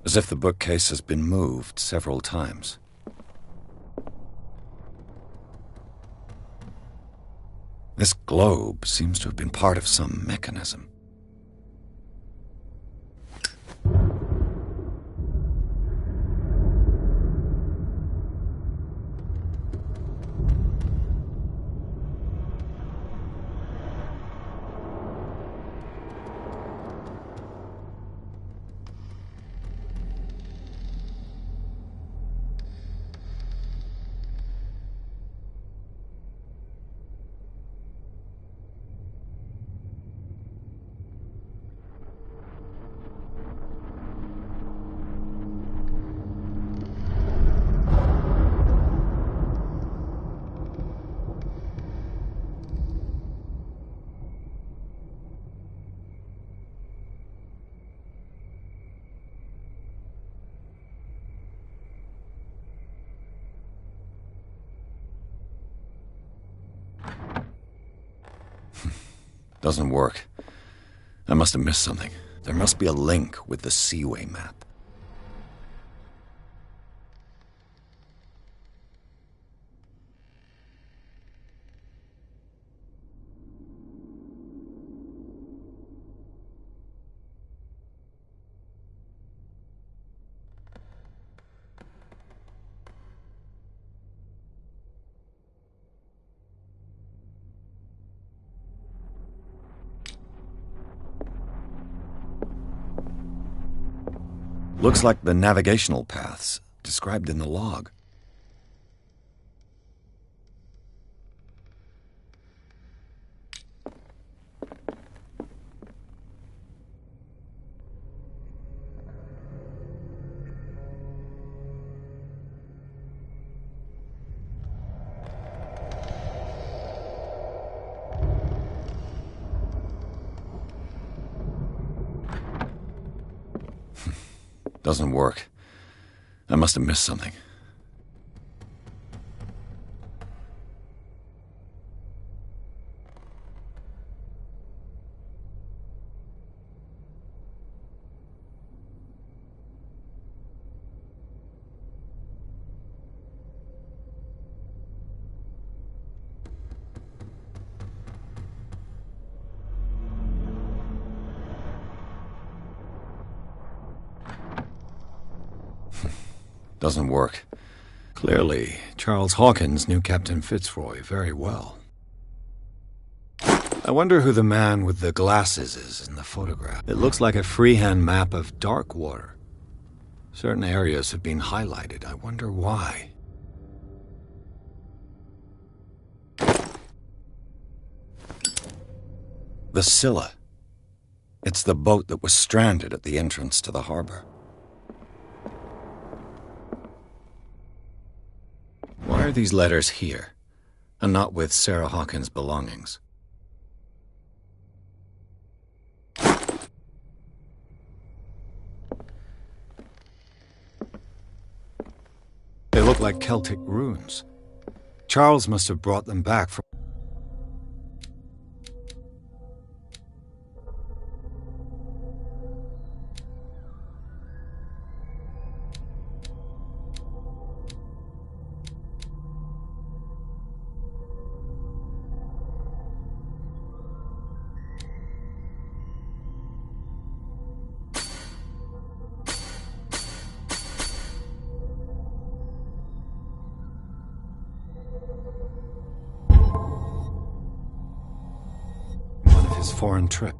As if the bookcase has been moved several times. This globe seems to have been part of some mechanism. Doesn't work. I must have missed something. There must be a link with the Seaway map. Looks like the navigational paths described in the log. Doesn't work. I must have missed something. Doesn't work. Clearly, Charles Hawkins knew Captain Fitzroy very well. I wonder who the man with the glasses is in the photograph. It looks like a freehand map of dark water. Certain areas have been highlighted. I wonder why. The Scylla. It's the boat that was stranded at the entrance to the harbor. Why are these letters here, and not with Sarah Hawkins' belongings? They look like Celtic runes. Charles must have brought them back from... foreign trip.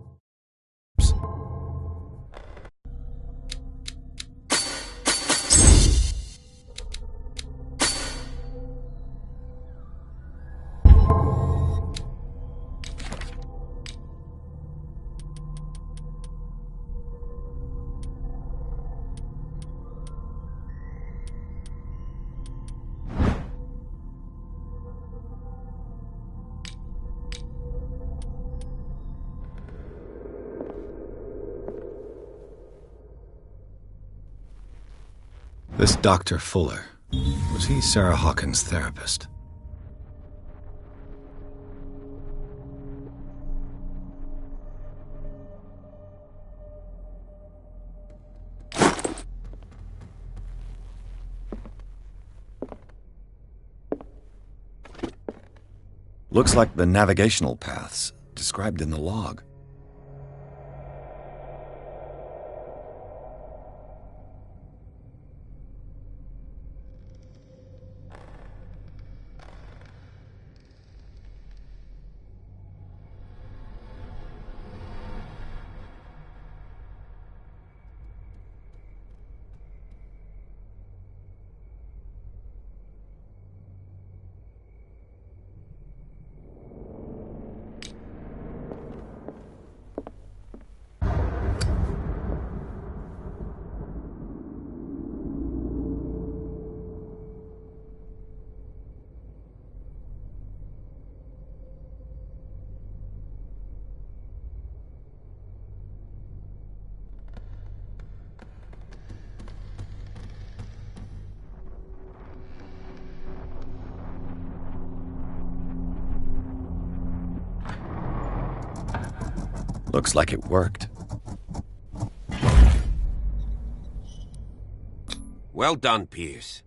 This Dr. Fuller, was he Sarah Hawkins' therapist? Looks like the navigational paths described in the log. Looks like it worked. Well done, Pierce.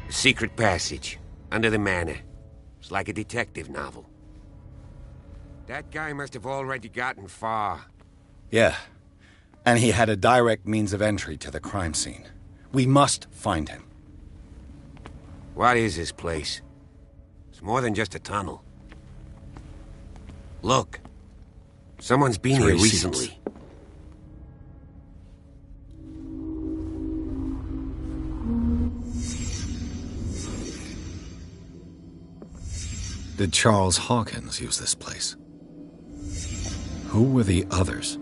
A secret passage, under the manor. It's like a detective novel. That guy must have already gotten far. Yeah. And he had a direct means of entry to the crime scene. We must find him. What is this place? It's more than just a tunnel. Look. Someone's been here recently. Did Charles Hawkins use this place? Who were the others?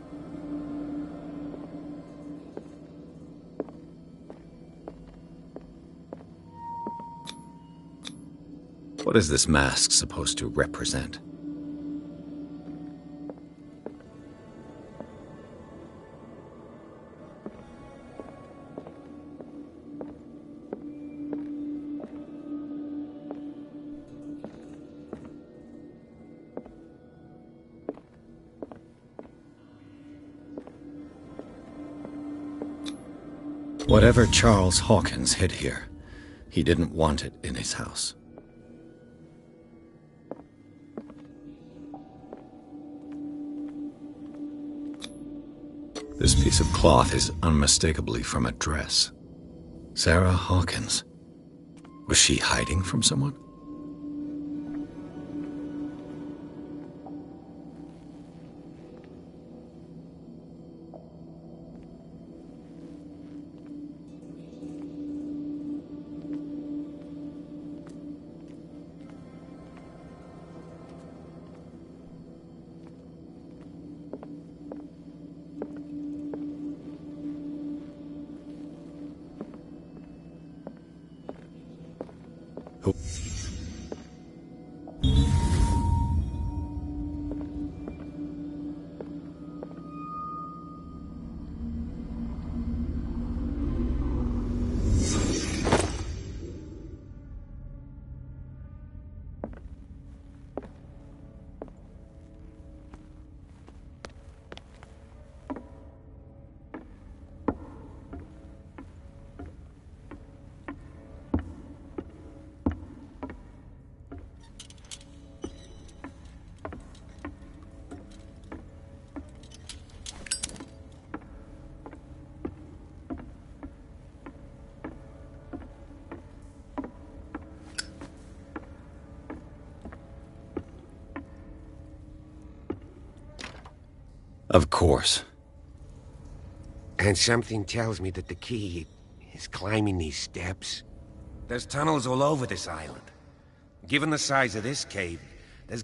What is this mask supposed to represent? Whatever Charles Hawkins hid here, he didn't want it in his house. This piece of cloth is unmistakably from a dress. Sarah Hawkins. Was she hiding from someone? Of course. And something tells me that the key is climbing these steps. There's tunnels all over this island. Given the size of this cave, there's...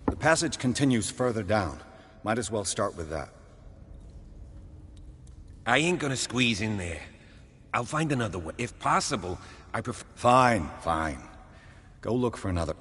The passage continues further down. Might as well start with that. I ain't gonna squeeze in there. I'll find another way. If possible, I prefer... Fine, fine. Go look for another...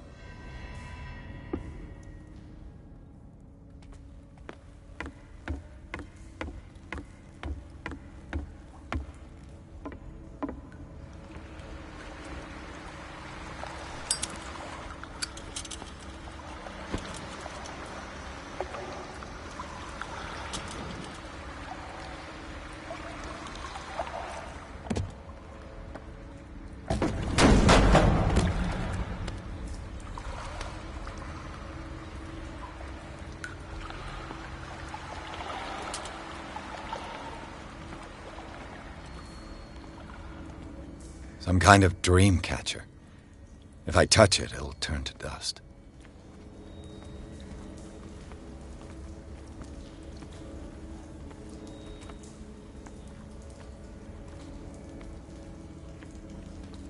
Some kind of dream catcher. If I touch it, it'll turn to dust.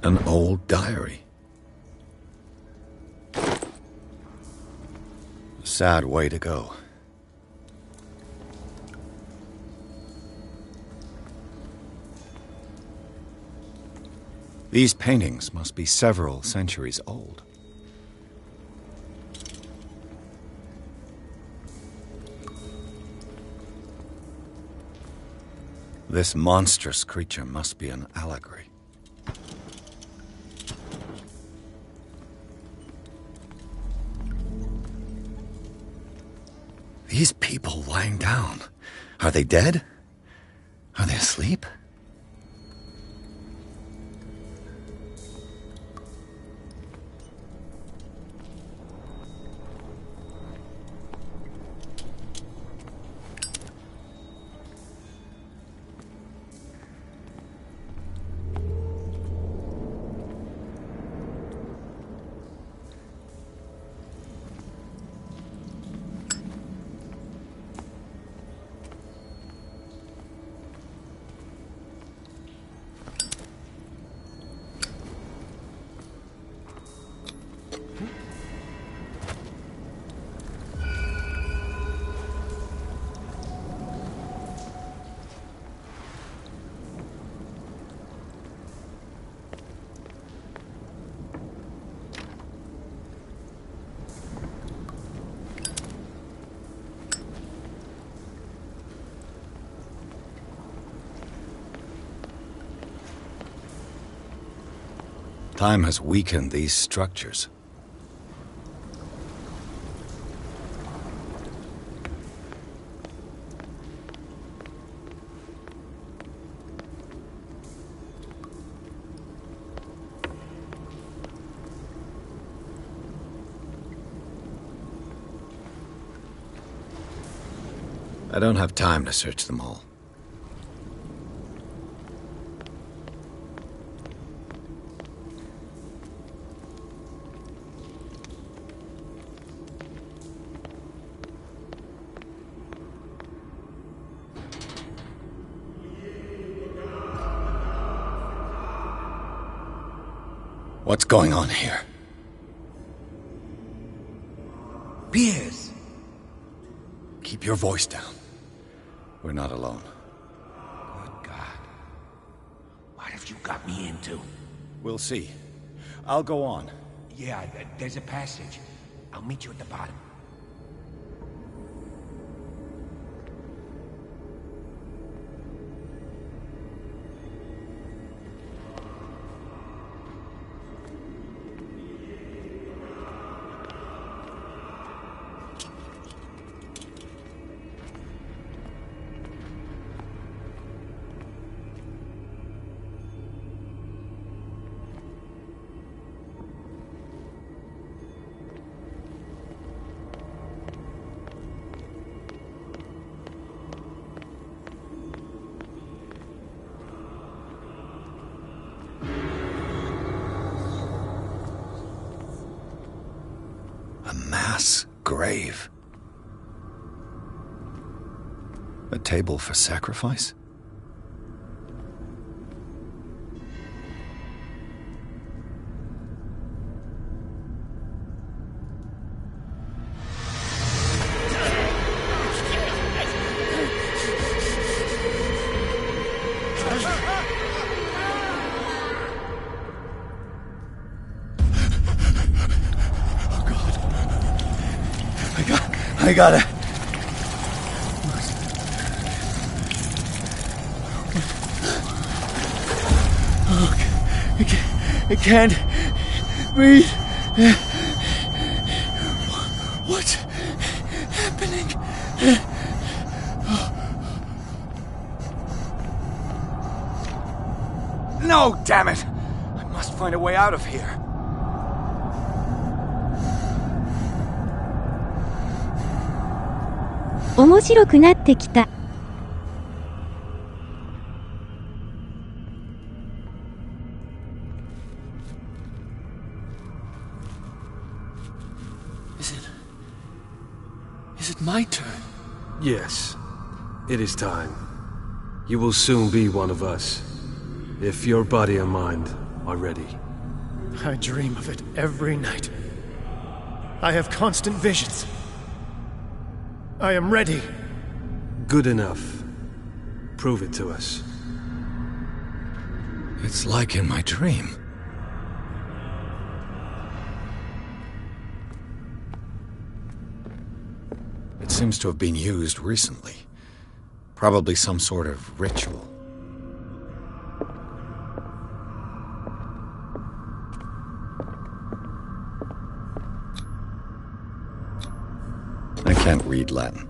An old diary. A sad way to go. These paintings must be several centuries old. This monstrous creature must be an allegory. These people lying down, are they dead? Are they asleep? Time has weakened these structures. I don't have time to search them all. What's going on here? Piers! Keep your voice down. We're not alone. Good God. What have you got me into? We'll see. I'll go on. Yeah, there's a passage. I'll meet you at the bottom. A mass grave. A table for sacrifice? I got it. Oh, I can't breathe. What's happening? No, damn it! I must find a way out of here. 面白くなってきた。Is it my turn? Yes. It is time. You will soon be one of us, if your body and mind are ready. I dream of it every night. I have constant visions. I am ready. Good enough. Prove it to us. It's like in my dream. It seems to have been used recently. Probably some sort of ritual. I can't read Latin.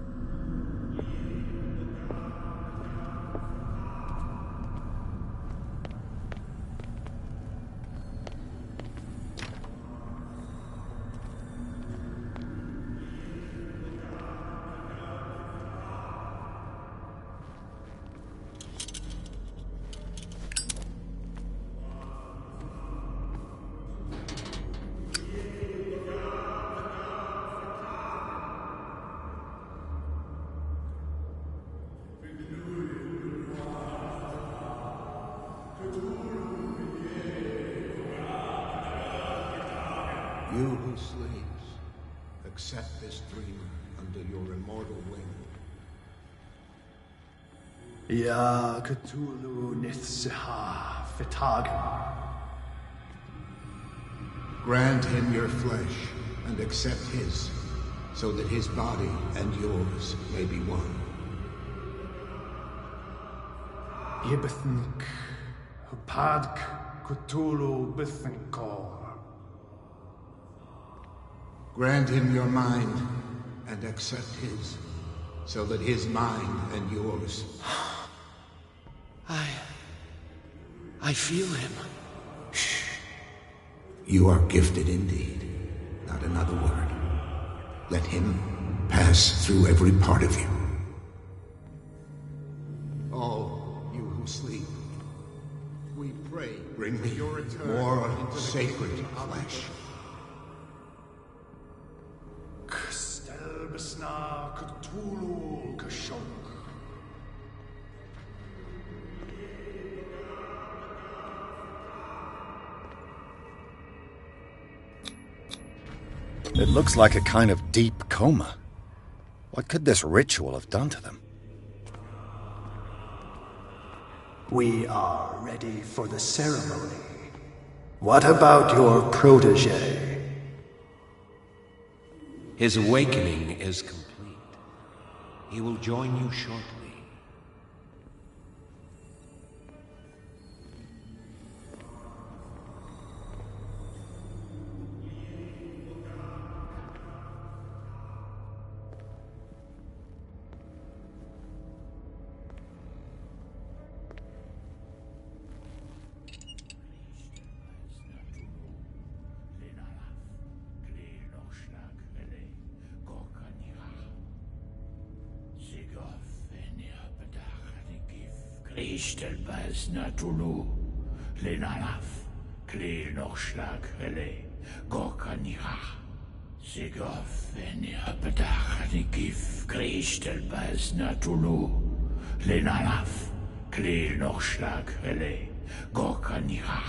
You who sleeps, accept this dreamer under your immortal wing. Ya Cthulhu Nithsiha Fitaga. Grant him your flesh and accept his, so that his body and yours may be one. Ibithnik Hupadk Cthulhu Bithinkor. Grant him your mind and accept his, so that his mind and yours. I feel him. Shh. You are gifted indeed. Not another word. Let him pass through every part of you. All you who sleep, we pray, bring me your return more sacred flesh. Kstelbisna Cthulhu Kashok. It looks like a kind of deep coma. What could this ritual have done to them? We are ready for the ceremony. What about your protege? His awakening is complete. He will join you shortly. Ishtelbaz Natulu, Lenalaf, Kle Nochschlag Rele, Gorkanira, Sigov, Venirpedach, Nikif, Krishtelbaz Natulu, Lenalaf, Kle Nochschlag Rele, Gorkanira,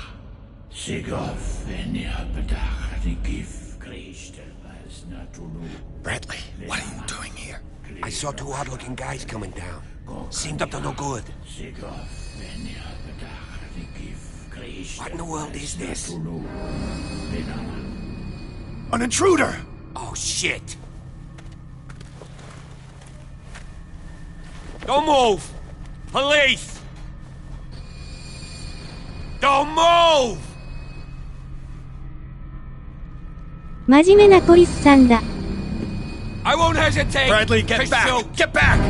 Sigov, Venirpedach, Nikif, Krishtelbaz Natulu. Bradley, what are you doing here? I saw two odd-looking guys coming down. Seemed up to no good. What in the world is this? An intruder! Oh, shit! Don't move! Police! Don't move! 真面目なポリスさんだ。 I won't hesitate! Bradley, get back! Shoot. Get back!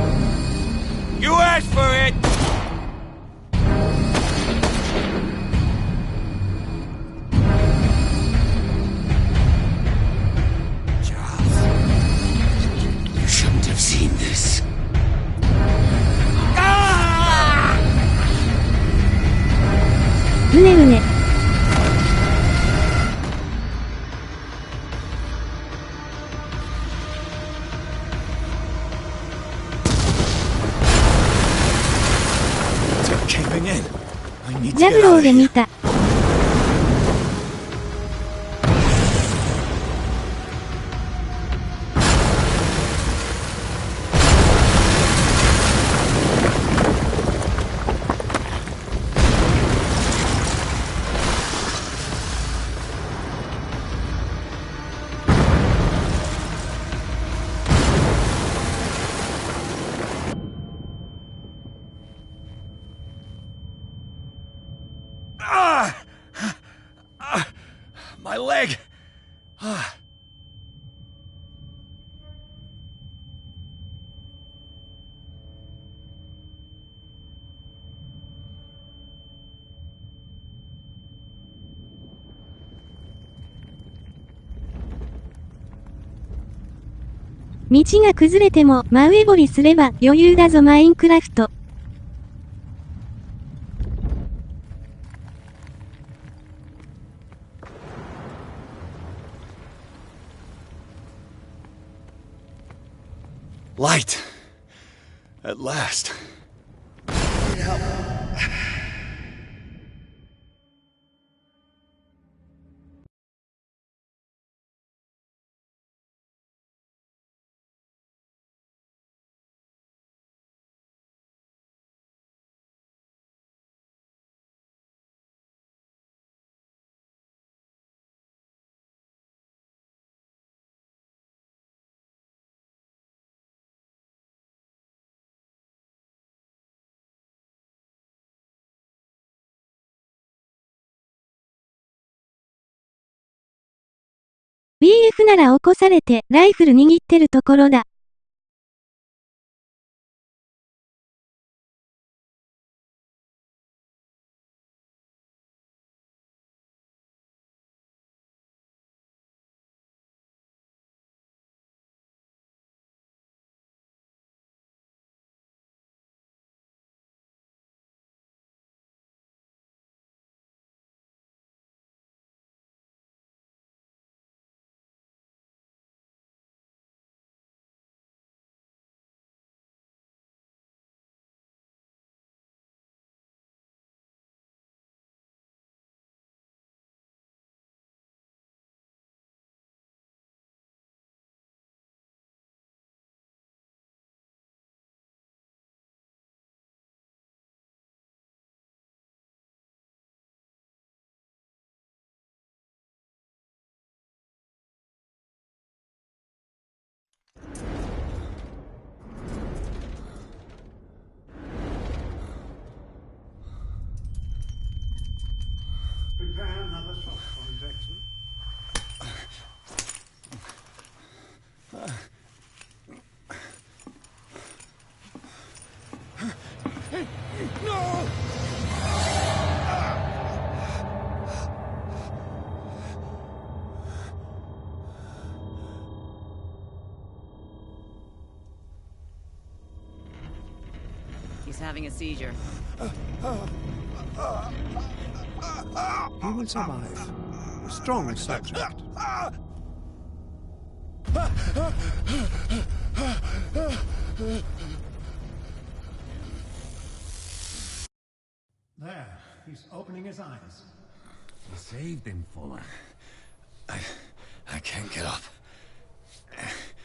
You asked for it! Charles, you shouldn't have seen this. Ah! うねうね。 Bradley, ジャブローで見た。My leg!道が崩れても真上掘りすれば余裕だぞマインクラフト。Light. At last. Need help. BF なら起こされてライフル握ってるところだ。Prepare another shot for injection. No! He's having a seizure. He will survive. Strong subject. There, he's opening his eyes. You saved him, Fuller. I can't get up.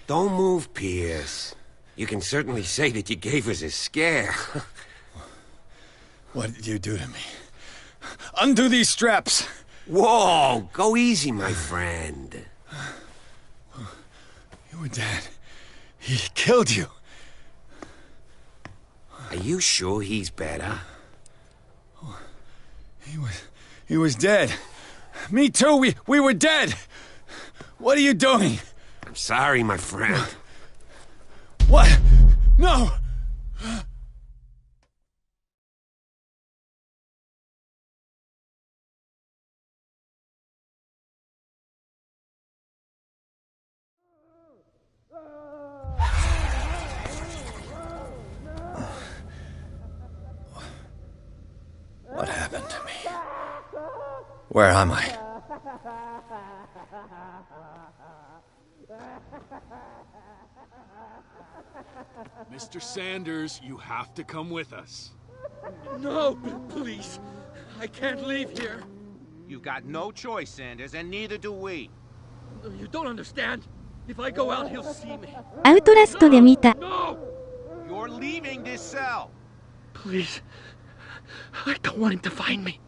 Don't move, Pierce. You can certainly say that you gave us a scare. What did you do to me? Undo these straps! Whoa! Go easy, my friend. You were dead. He killed you. Are you sure he's better? He was dead. Me too, we were dead! What are you doing? I'm sorry, my friend. What? No! What happened to me? Where am I? Mr. Sanders, you have to come with us. No, please. I can't leave here. You got no choice, Sanders, and neither do we. You don't understand. If I go out, he'll see me. アウトラストで見た。 No! You're leaving this cell. Please. I don't want him to find me.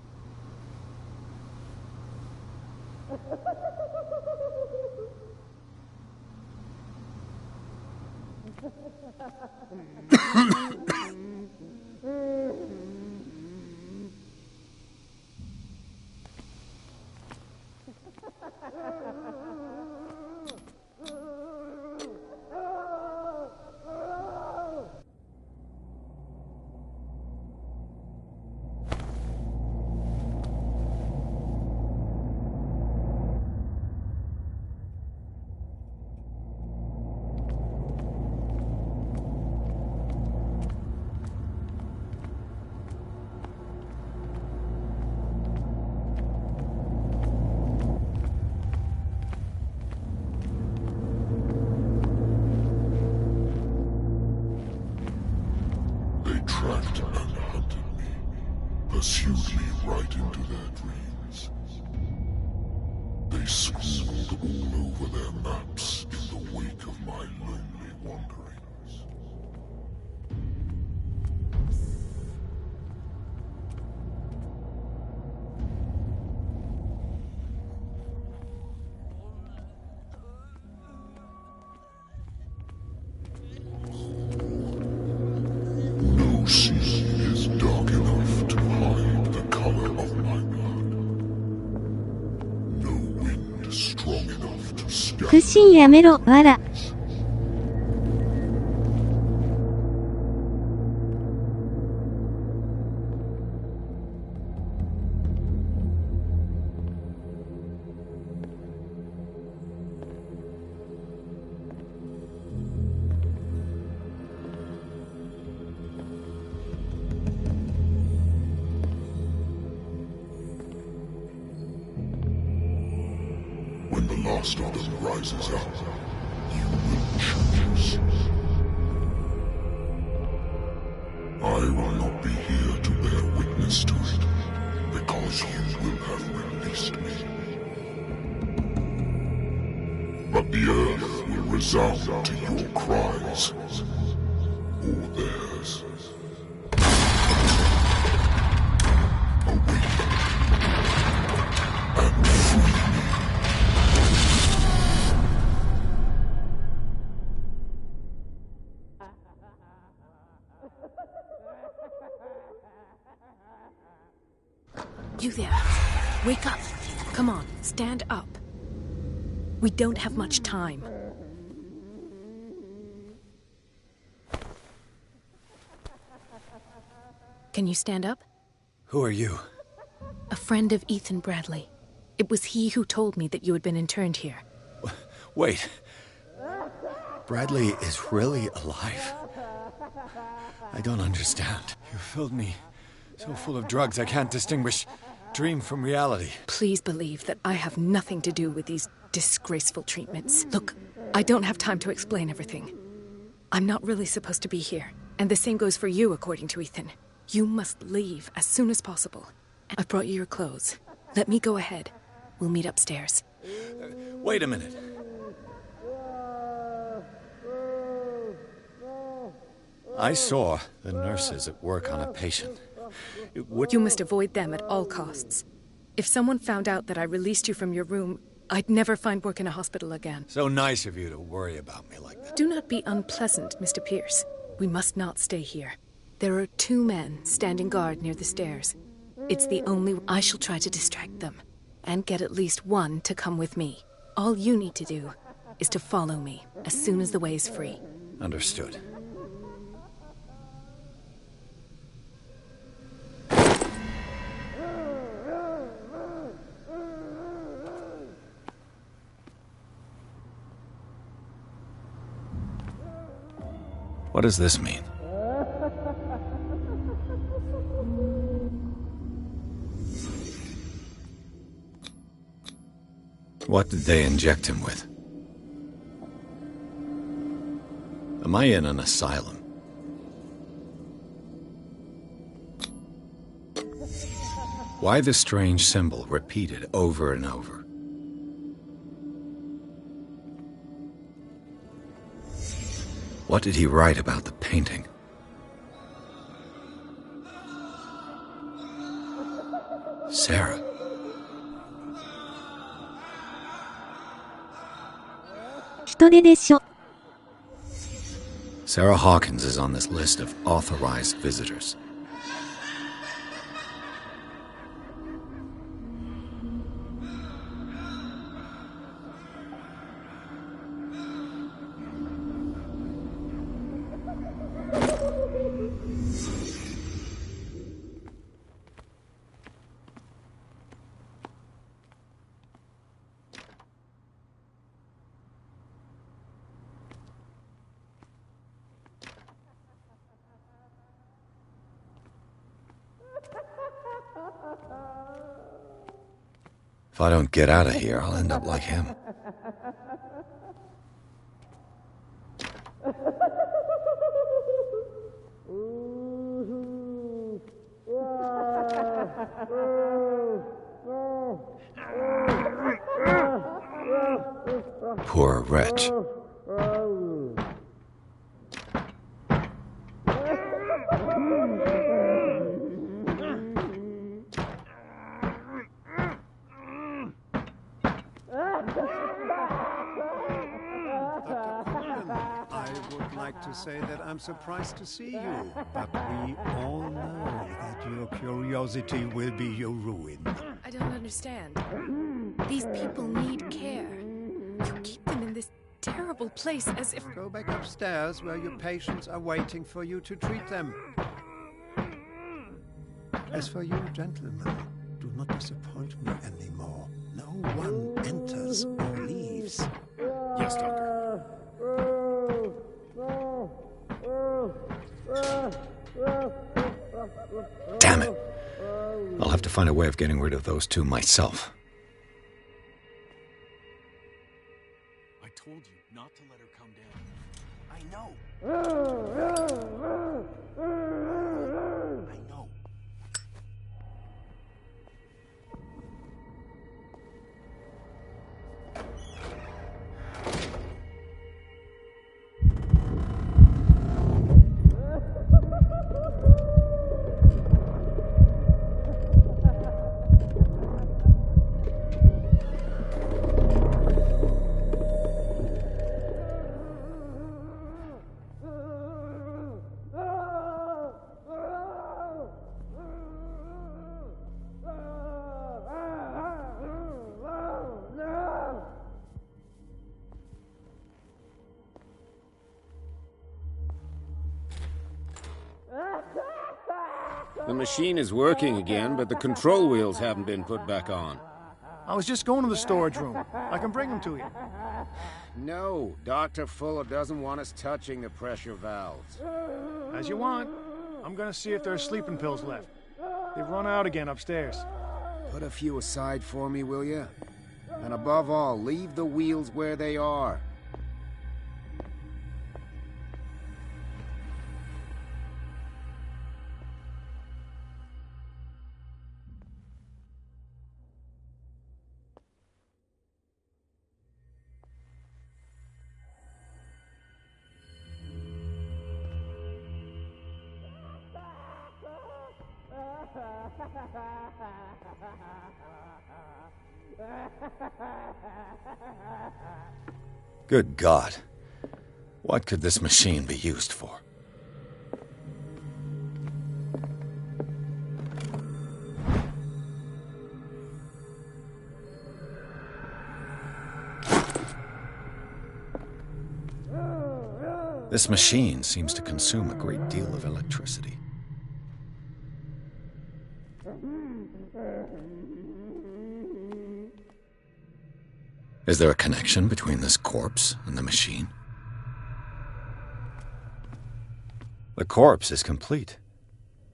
Tracked and hunted me, pursued me right into their dreams. They scrawled all over their maps in the wake of my lonely wanderings. enough to scatter. 屈伸やめろ、わら。When the last of them rises up, you will choose. I will not be here to bear witness to it, because you will have released me. But the earth will resound to your cries, or theirs. Awake and free me. You there. Wake up. Come on, stand up. We don't have much time. Can you stand up? Who are you? A friend of Ethan Bradley. It was he who told me that you had been interned here. Wait. Bradley is really alive? I don't understand. You filled me so full of drugs I can't distinguish dream from reality. Please believe that I have nothing to do with these disgraceful treatments. Look, I don't have time to explain everything. I'm not really supposed to be here. And the same goes for you, according to Ethan. You must leave as soon as possible. I've brought you your clothes. Let me go ahead. We'll meet upstairs. Wait a minute. I saw the nurses at work on a patient. You must avoid them at all costs. If someone found out that I released you from your room, I'd never find work in a hospital again. So nice of you to worry about me like that. Do not be unpleasant, Mr. Pierce. We must not stay here. There are 2 men standing guard near the stairs. It's the only... I shall try to distract them, and get at least one to come with me. All you need to do is to follow me as soon as the way is free. Understood. What does this mean? What did they inject him with? Am I in an Why the strange symbol repeated over and over? What did he write about the painting? Sarah. Sarah Hawkins is on this list of authorized visitors. If I don't get out of here, I'll end up like him. Poor wretch. To say that I'm surprised to see you, but we all know that your curiosity will be your ruin. I don't understand. These people need care. You keep them in this terrible place as if... Go back upstairs where your patients are waiting for you to treat them. As for you, gentlemen, do not disappoint me anymore. No one enters or leaves. Yes, Doctor. Damn it! I'll have to find a way of getting rid of those two myself. I told you not to let her come down. I know. I know. The machine is working again, but the control wheels haven't been put back on. I was just going to the storage room. I can bring them to you. No, Dr. Fuller doesn't want us touching the pressure valves. As you want. I'm gonna see if there are sleeping pills left. They've run out again upstairs. Put a few aside for me, will you? And above all, leave the wheels where they are. Good God. What could this machine be used for? This machine seems to consume a great deal of electricity. Is there a connection between this corpse and the machine? The corpse is complete.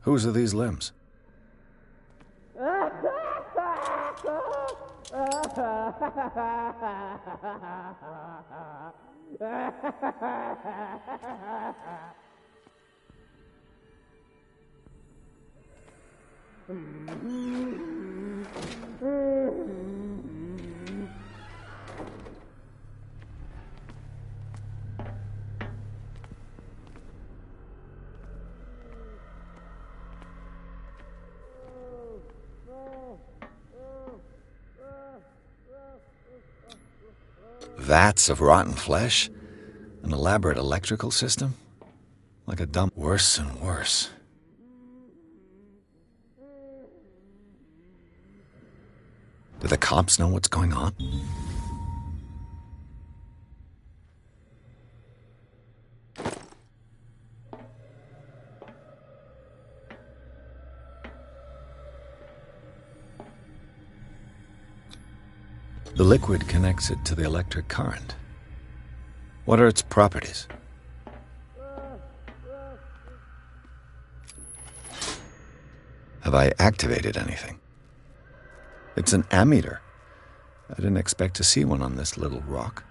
Whose are these limbs? Vats of rotten flesh? An elaborate electrical system? Like a dump. Worse and worse. Do the cops know what's going on? The liquid connects it to the electric current. What are its properties? Have I activated anything? It's an ammeter. I didn't expect to see one on this little rock.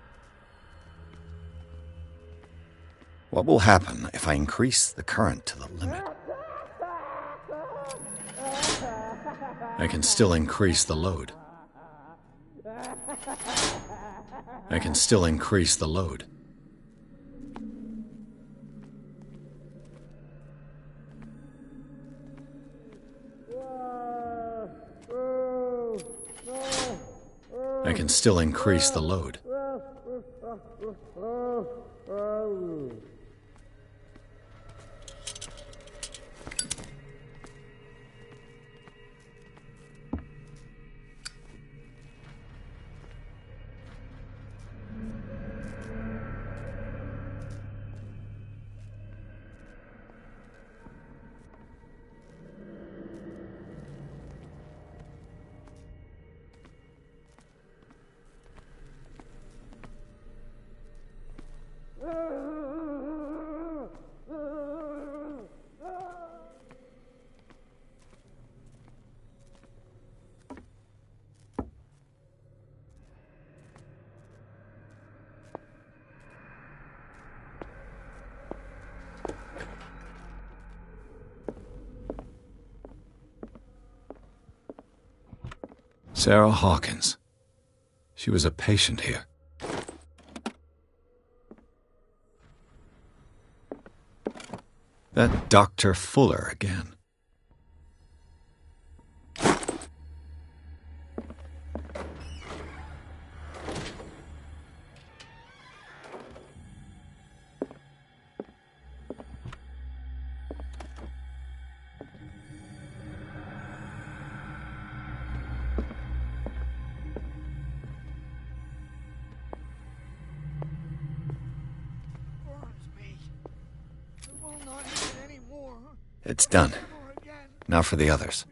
What will happen if I increase the current to the limit? I can still increase the load. I can still increase the load. I can still increase the load. Sarah Hawkins. She was a patient here. That Dr. Fuller again. It's done. Now for the others.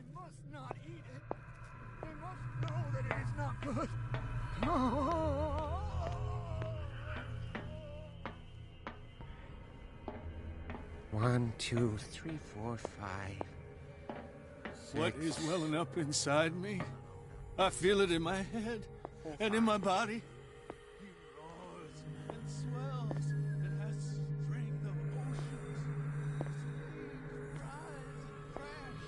One, two, three, four, five. What is welling up inside me? I feel it in my head and in my body. He roars and swells and has strength of oceans. Rise and crash,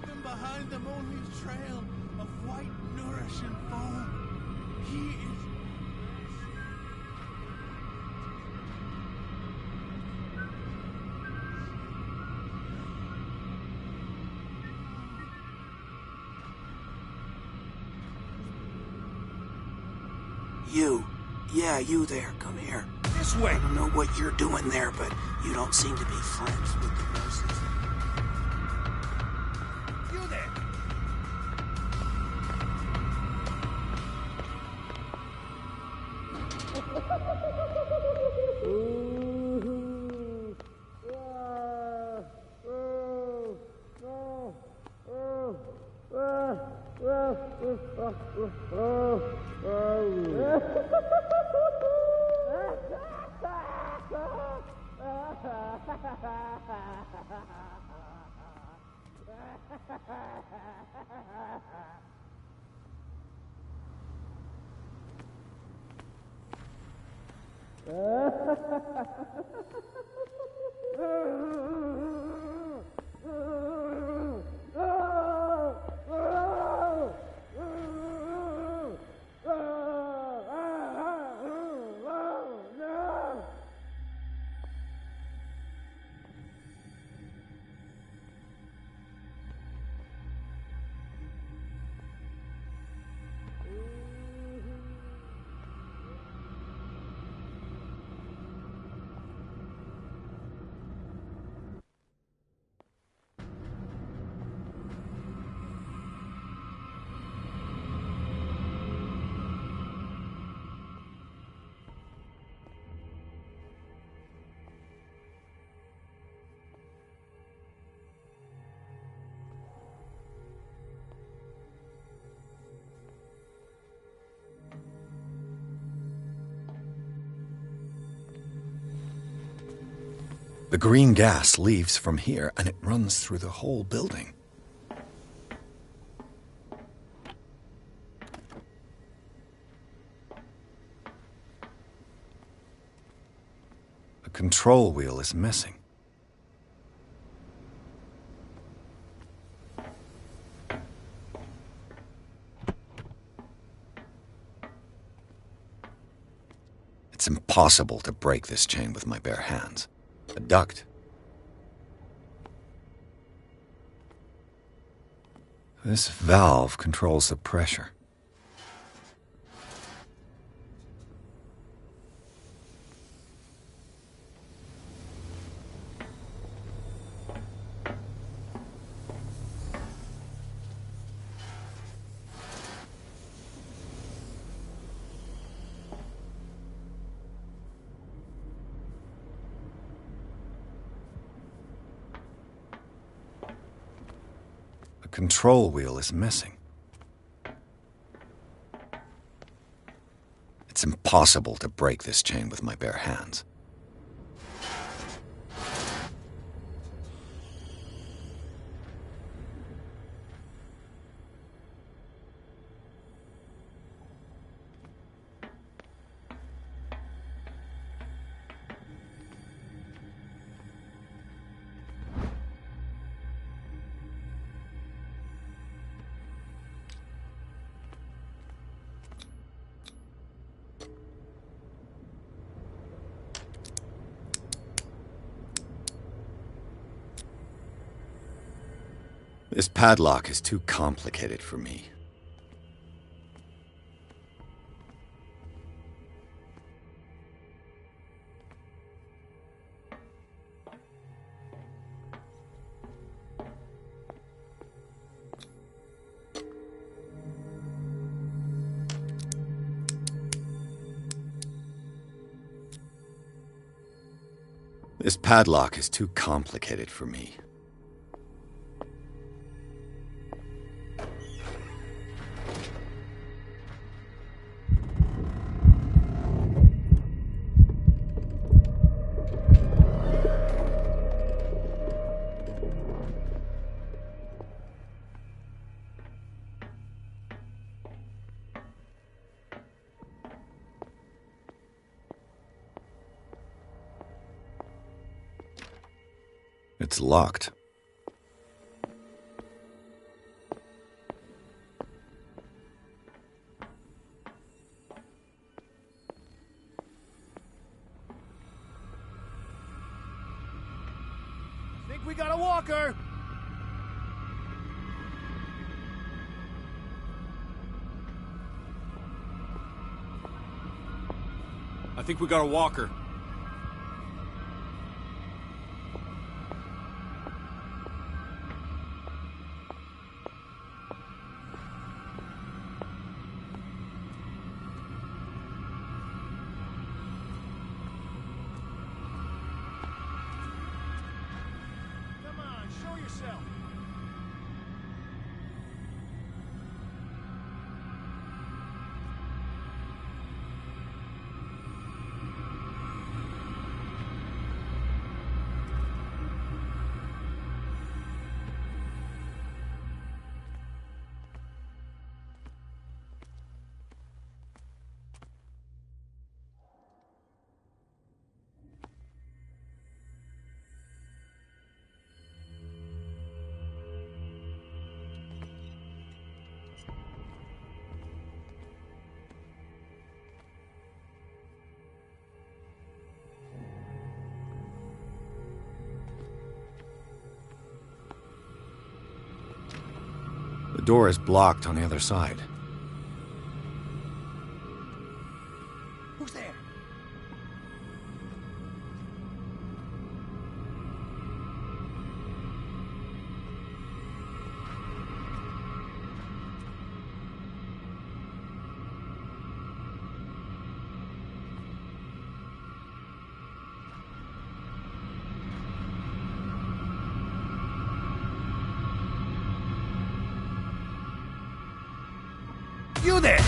even behind them only trail of white nourishing foam. He is You. Yeah, you there. Come here. This way. I don't know what you're doing there, but you don't seem to be friends with the nurses. You there. The green gas leaves from here, and it runs through the whole building. The control wheel is missing. It's impossible to break this chain with my bare hands. A duct. This valve controls the pressure. The control wheel is missing. It's impossible to break this chain with my bare hands. This padlock is too complicated for me. This padlock is too complicated for me. It's locked. I think we got a walker! I think we got a walker. The door is blocked on the other side. Who's there? You there!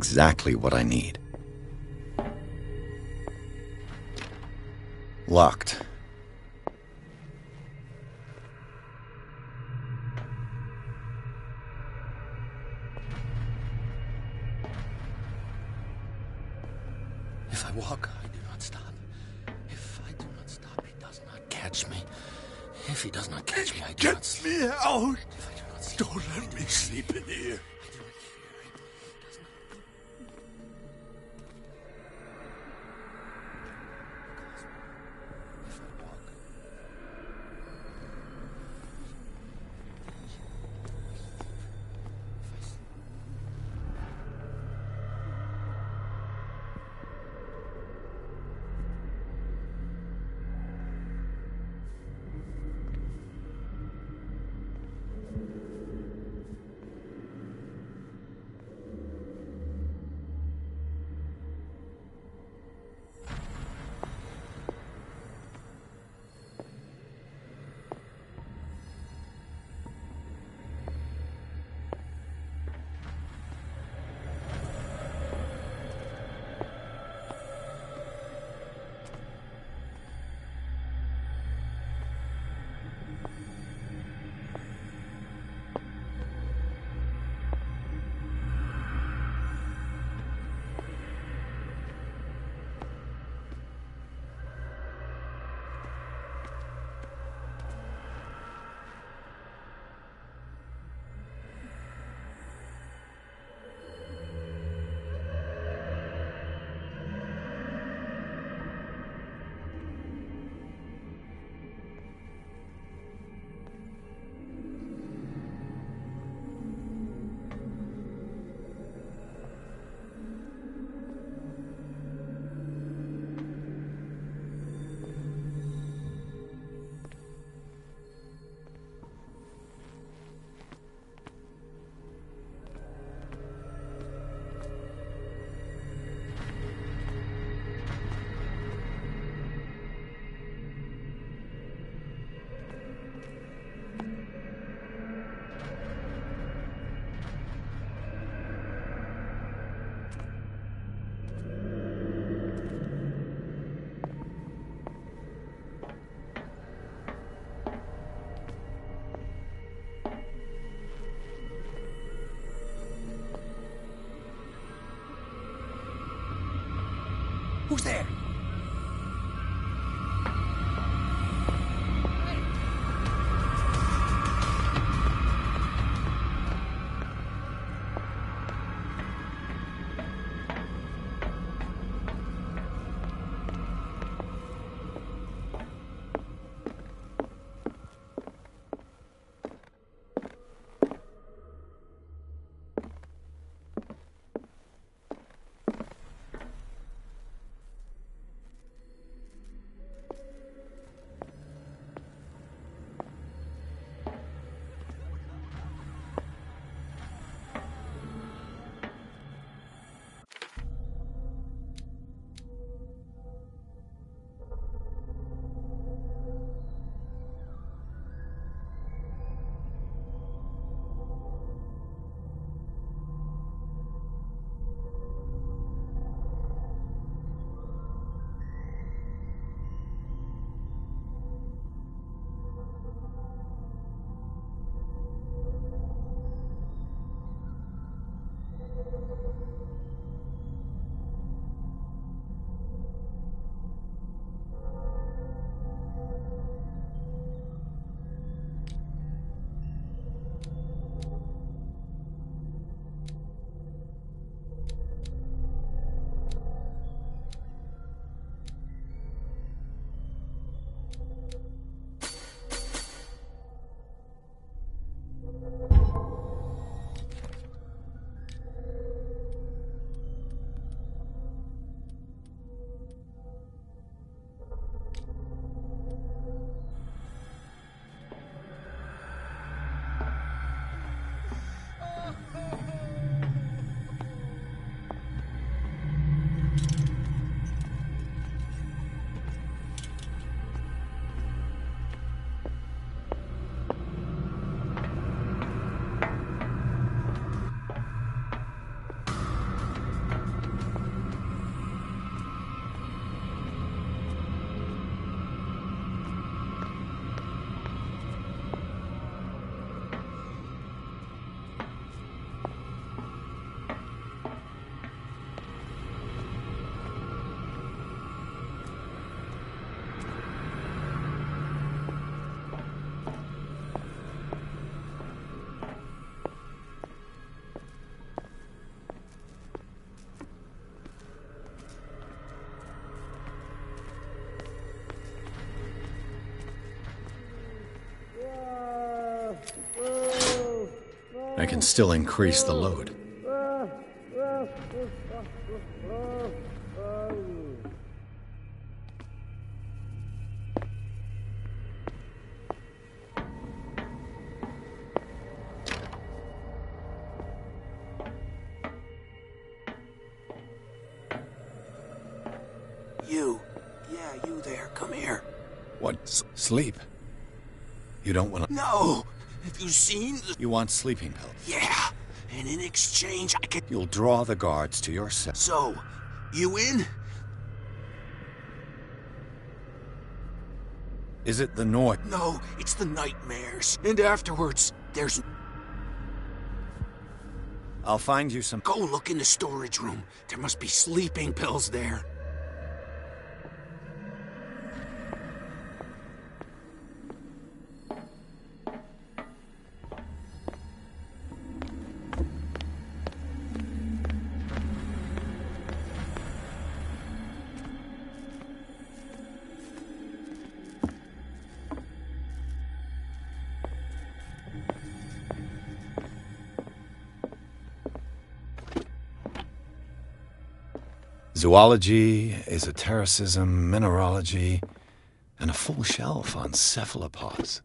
exactly what I need. Locked. If I walk, I do not stop. If I do not stop, he does not catch me. If he does not catch me, I do not sleep. Get me out! Don't let me sleep in here. I can still increase the load. You. Yeah, you there. Come here. What? Sleep? You don't want to... No! Have you seen the... You want sleeping pills? Yeah. And in exchange, I could... You'll draw the guards to your cell. So, you in? Is it the North? No, it's the nightmares. And afterwards, there's... I'll find you some... Go look in the storage room. There must be sleeping pills there. Zoology, esotericism, mineralogy, and a full shelf on cephalopods.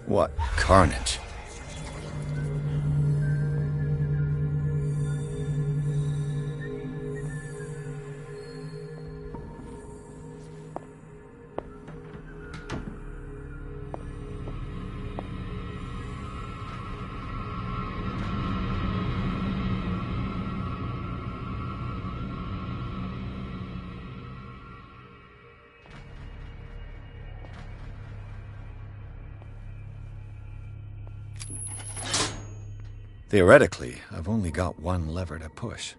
What carnage? Theoretically, I've only got one lever to push.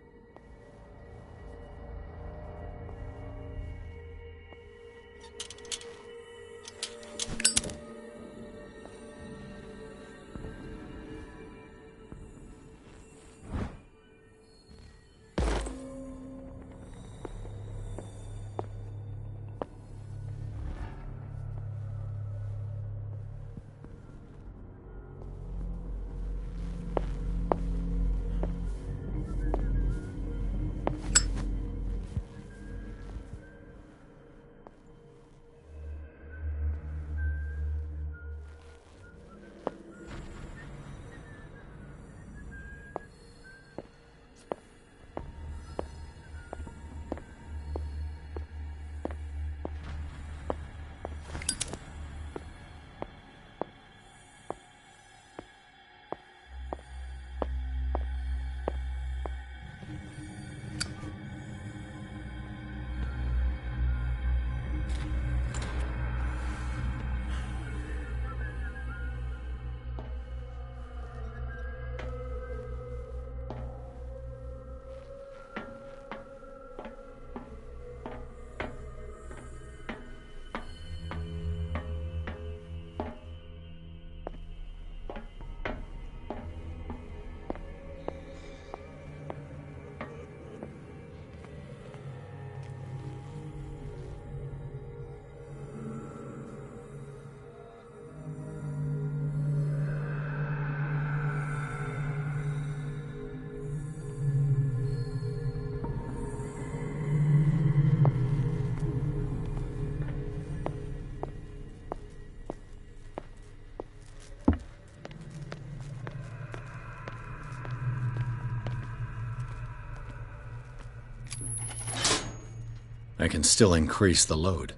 I can still increase the load.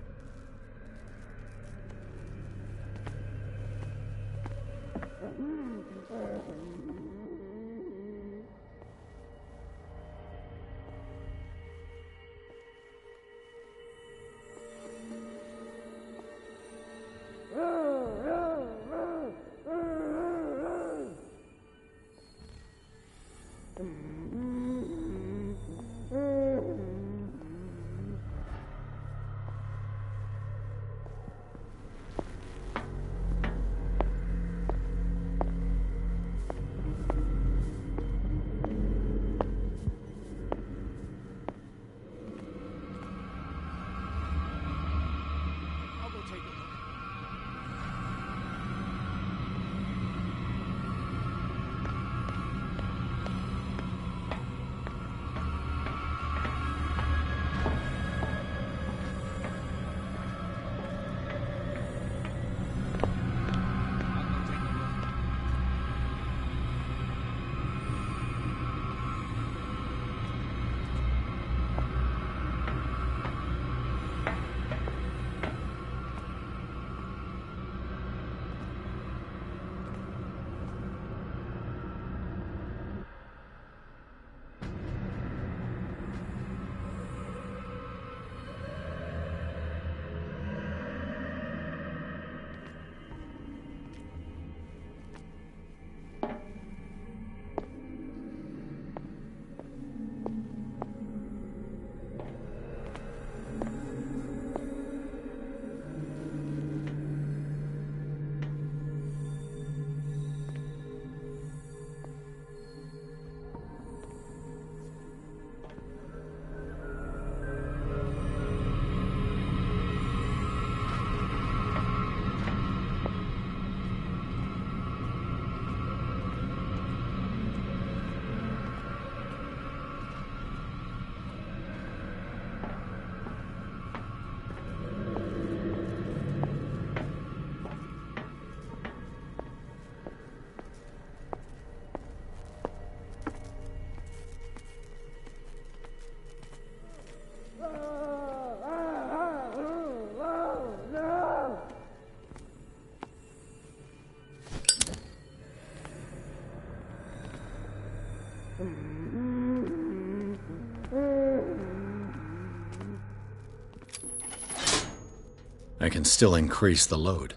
I can still increase the load.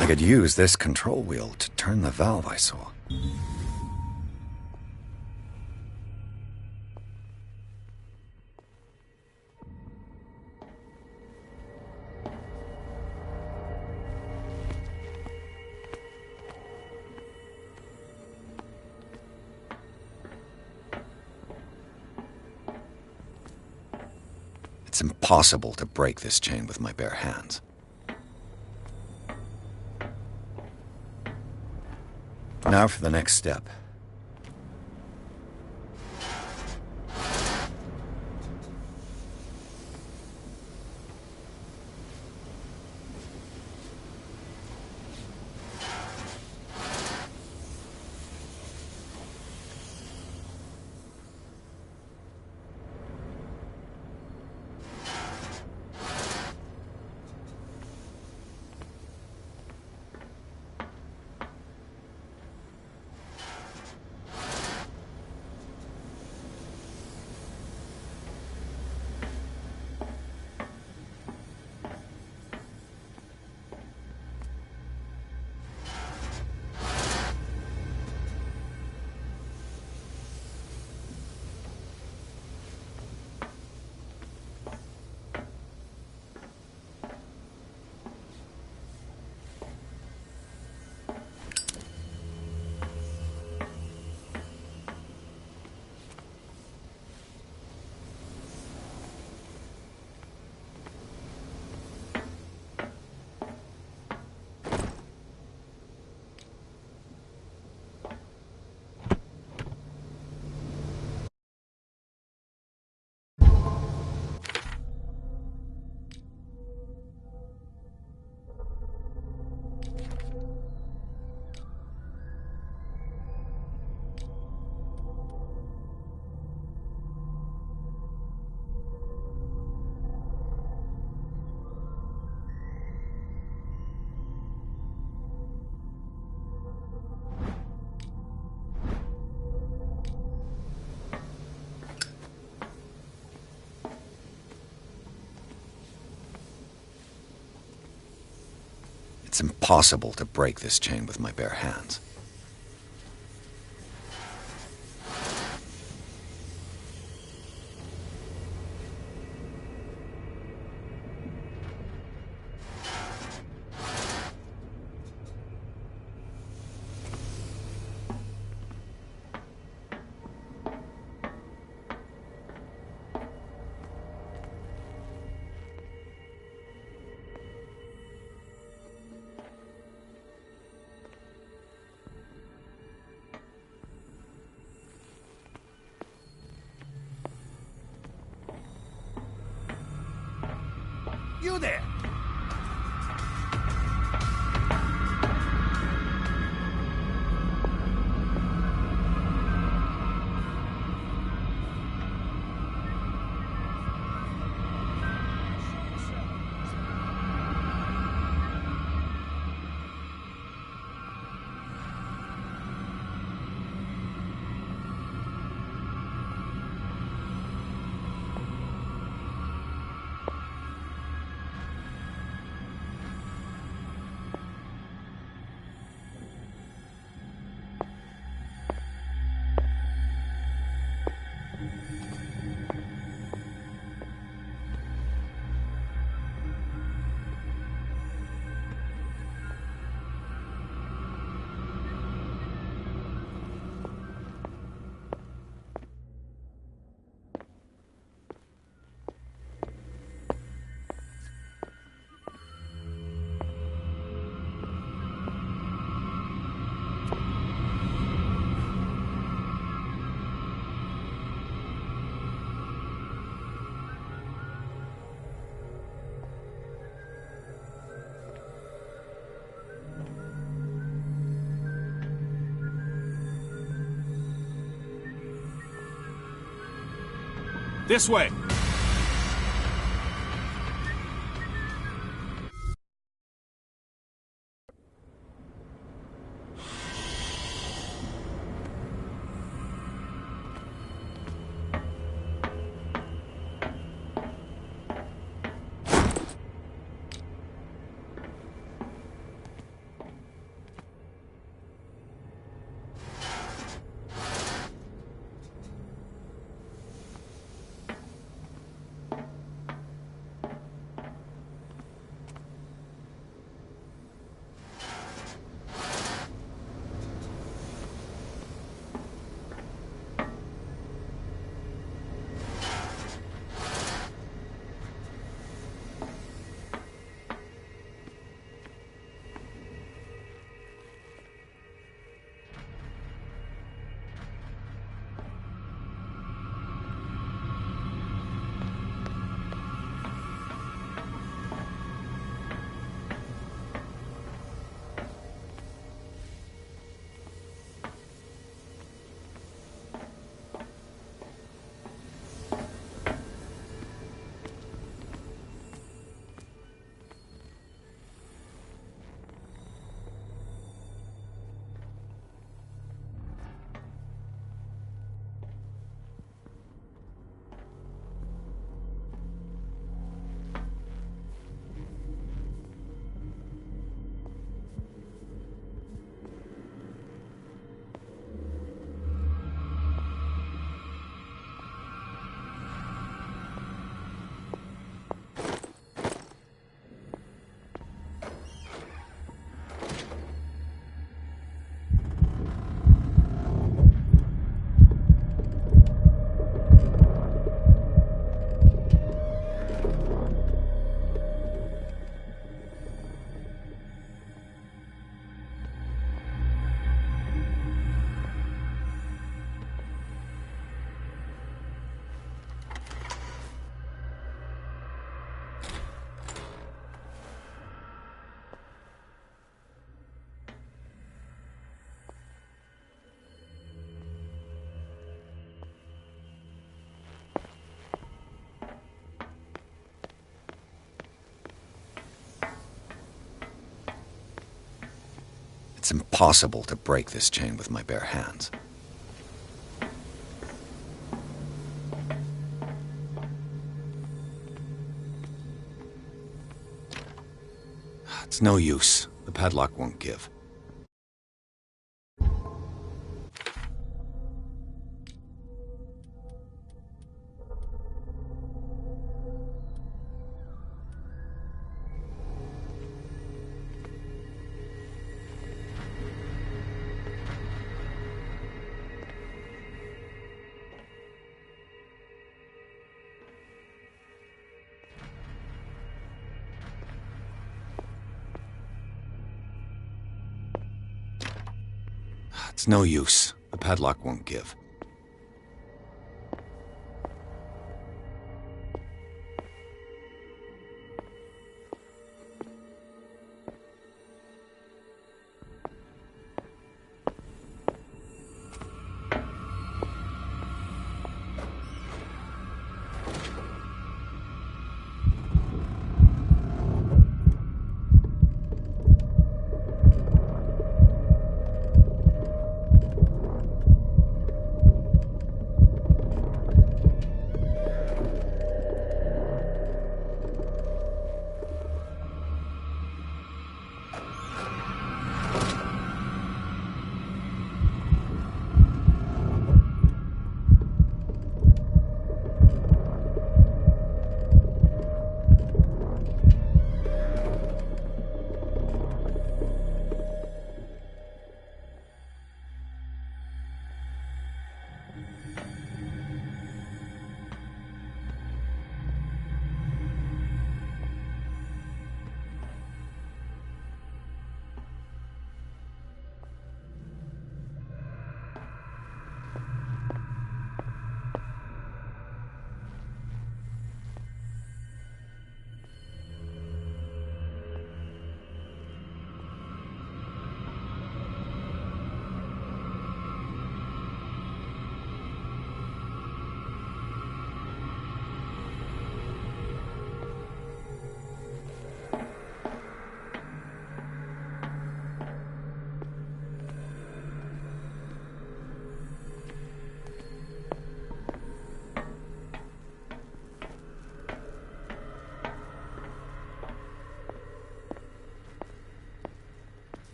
I could use this control wheel to turn the valve I saw. It's impossible to break this chain with my bare hands. Now for the next step. It's impossible to break this chain with my bare hands. You there! This way! It's impossible to break this chain with my bare hands. It's no use. The padlock won't give. It's no use. The padlock won't give.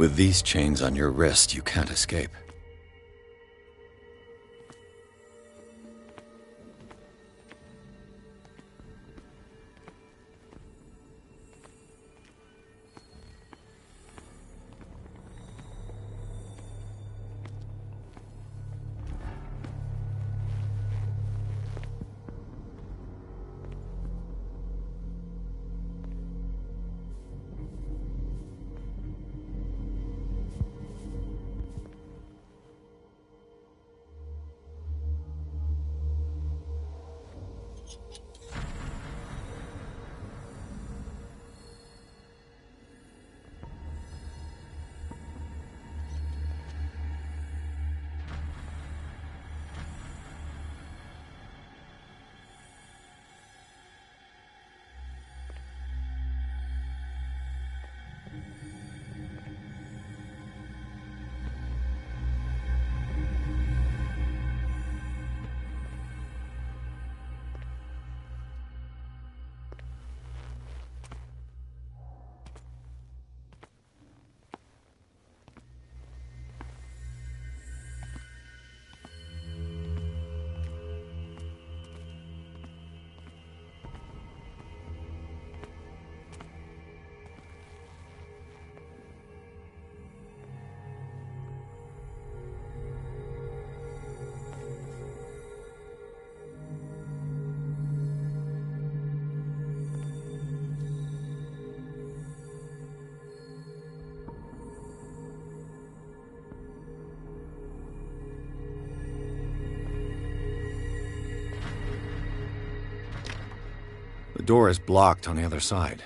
With these chains on your wrist, you can't escape. The door is blocked on the other side.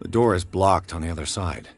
The door is blocked on the other side.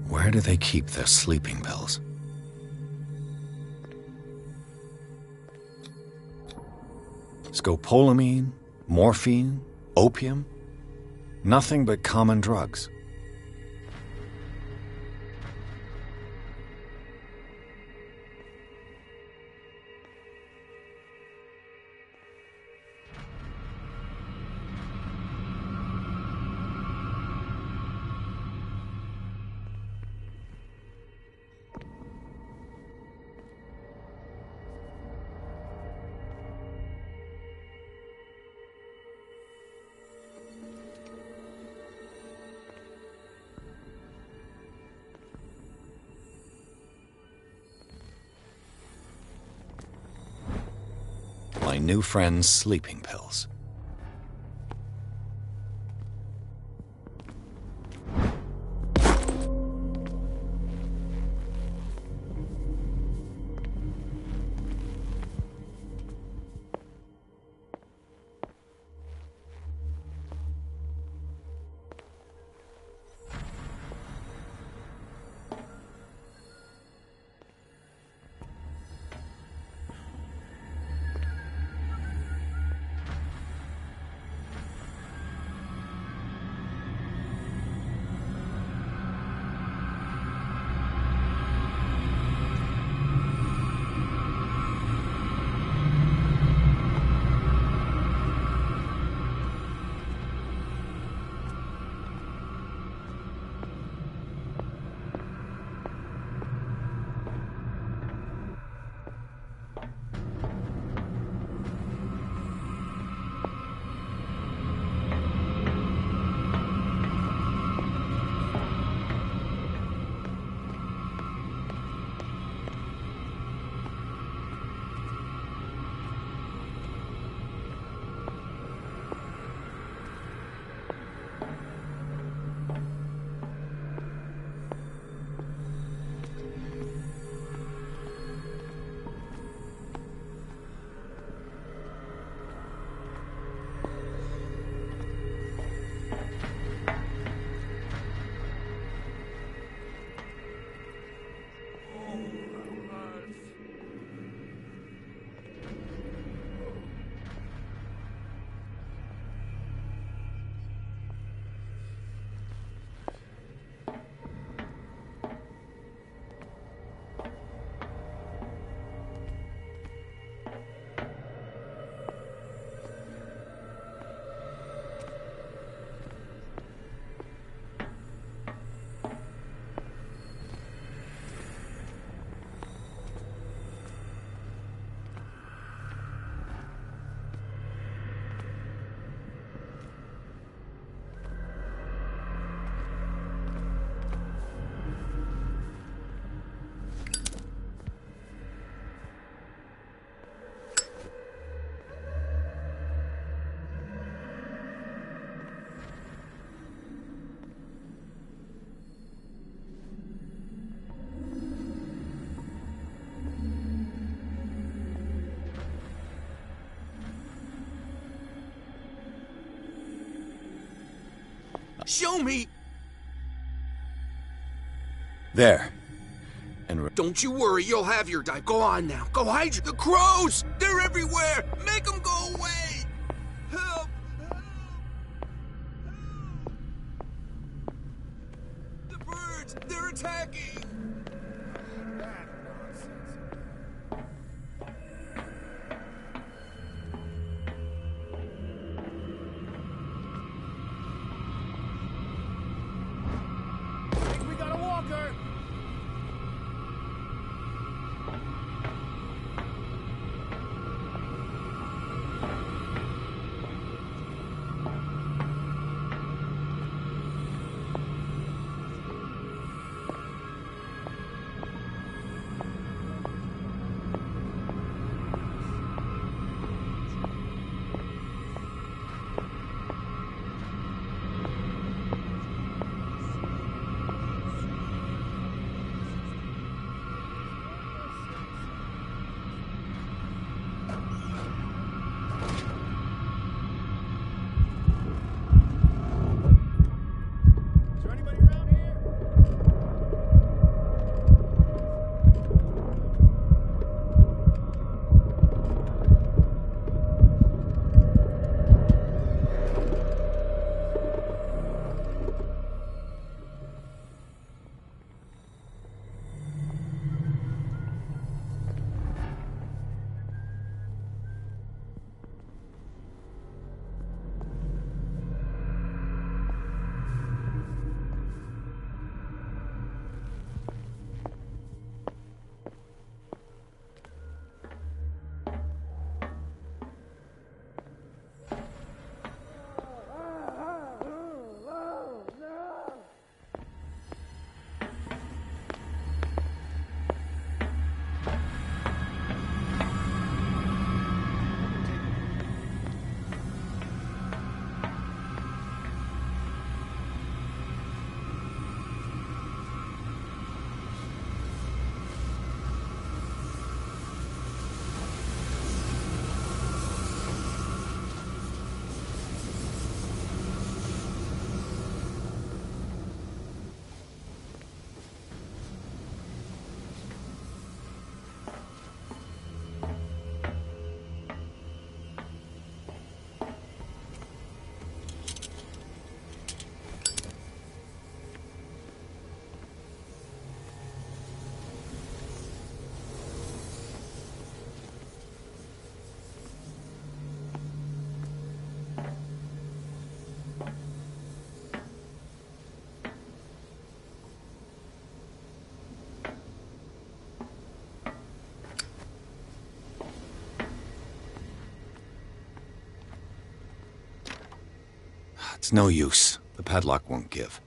Where do they keep their sleeping pills? Scopolamine, morphine, opium? Nothing but common drugs. My new friend's sleeping pills. Show me! There. And don't you worry, you'll have your die. Go on now. Go hide the crows! They're everywhere! Make them go away! Help! The birds! They're attacking! We got a walker! It's no use. The padlock won't give.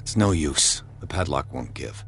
It's no use. The padlock won't give.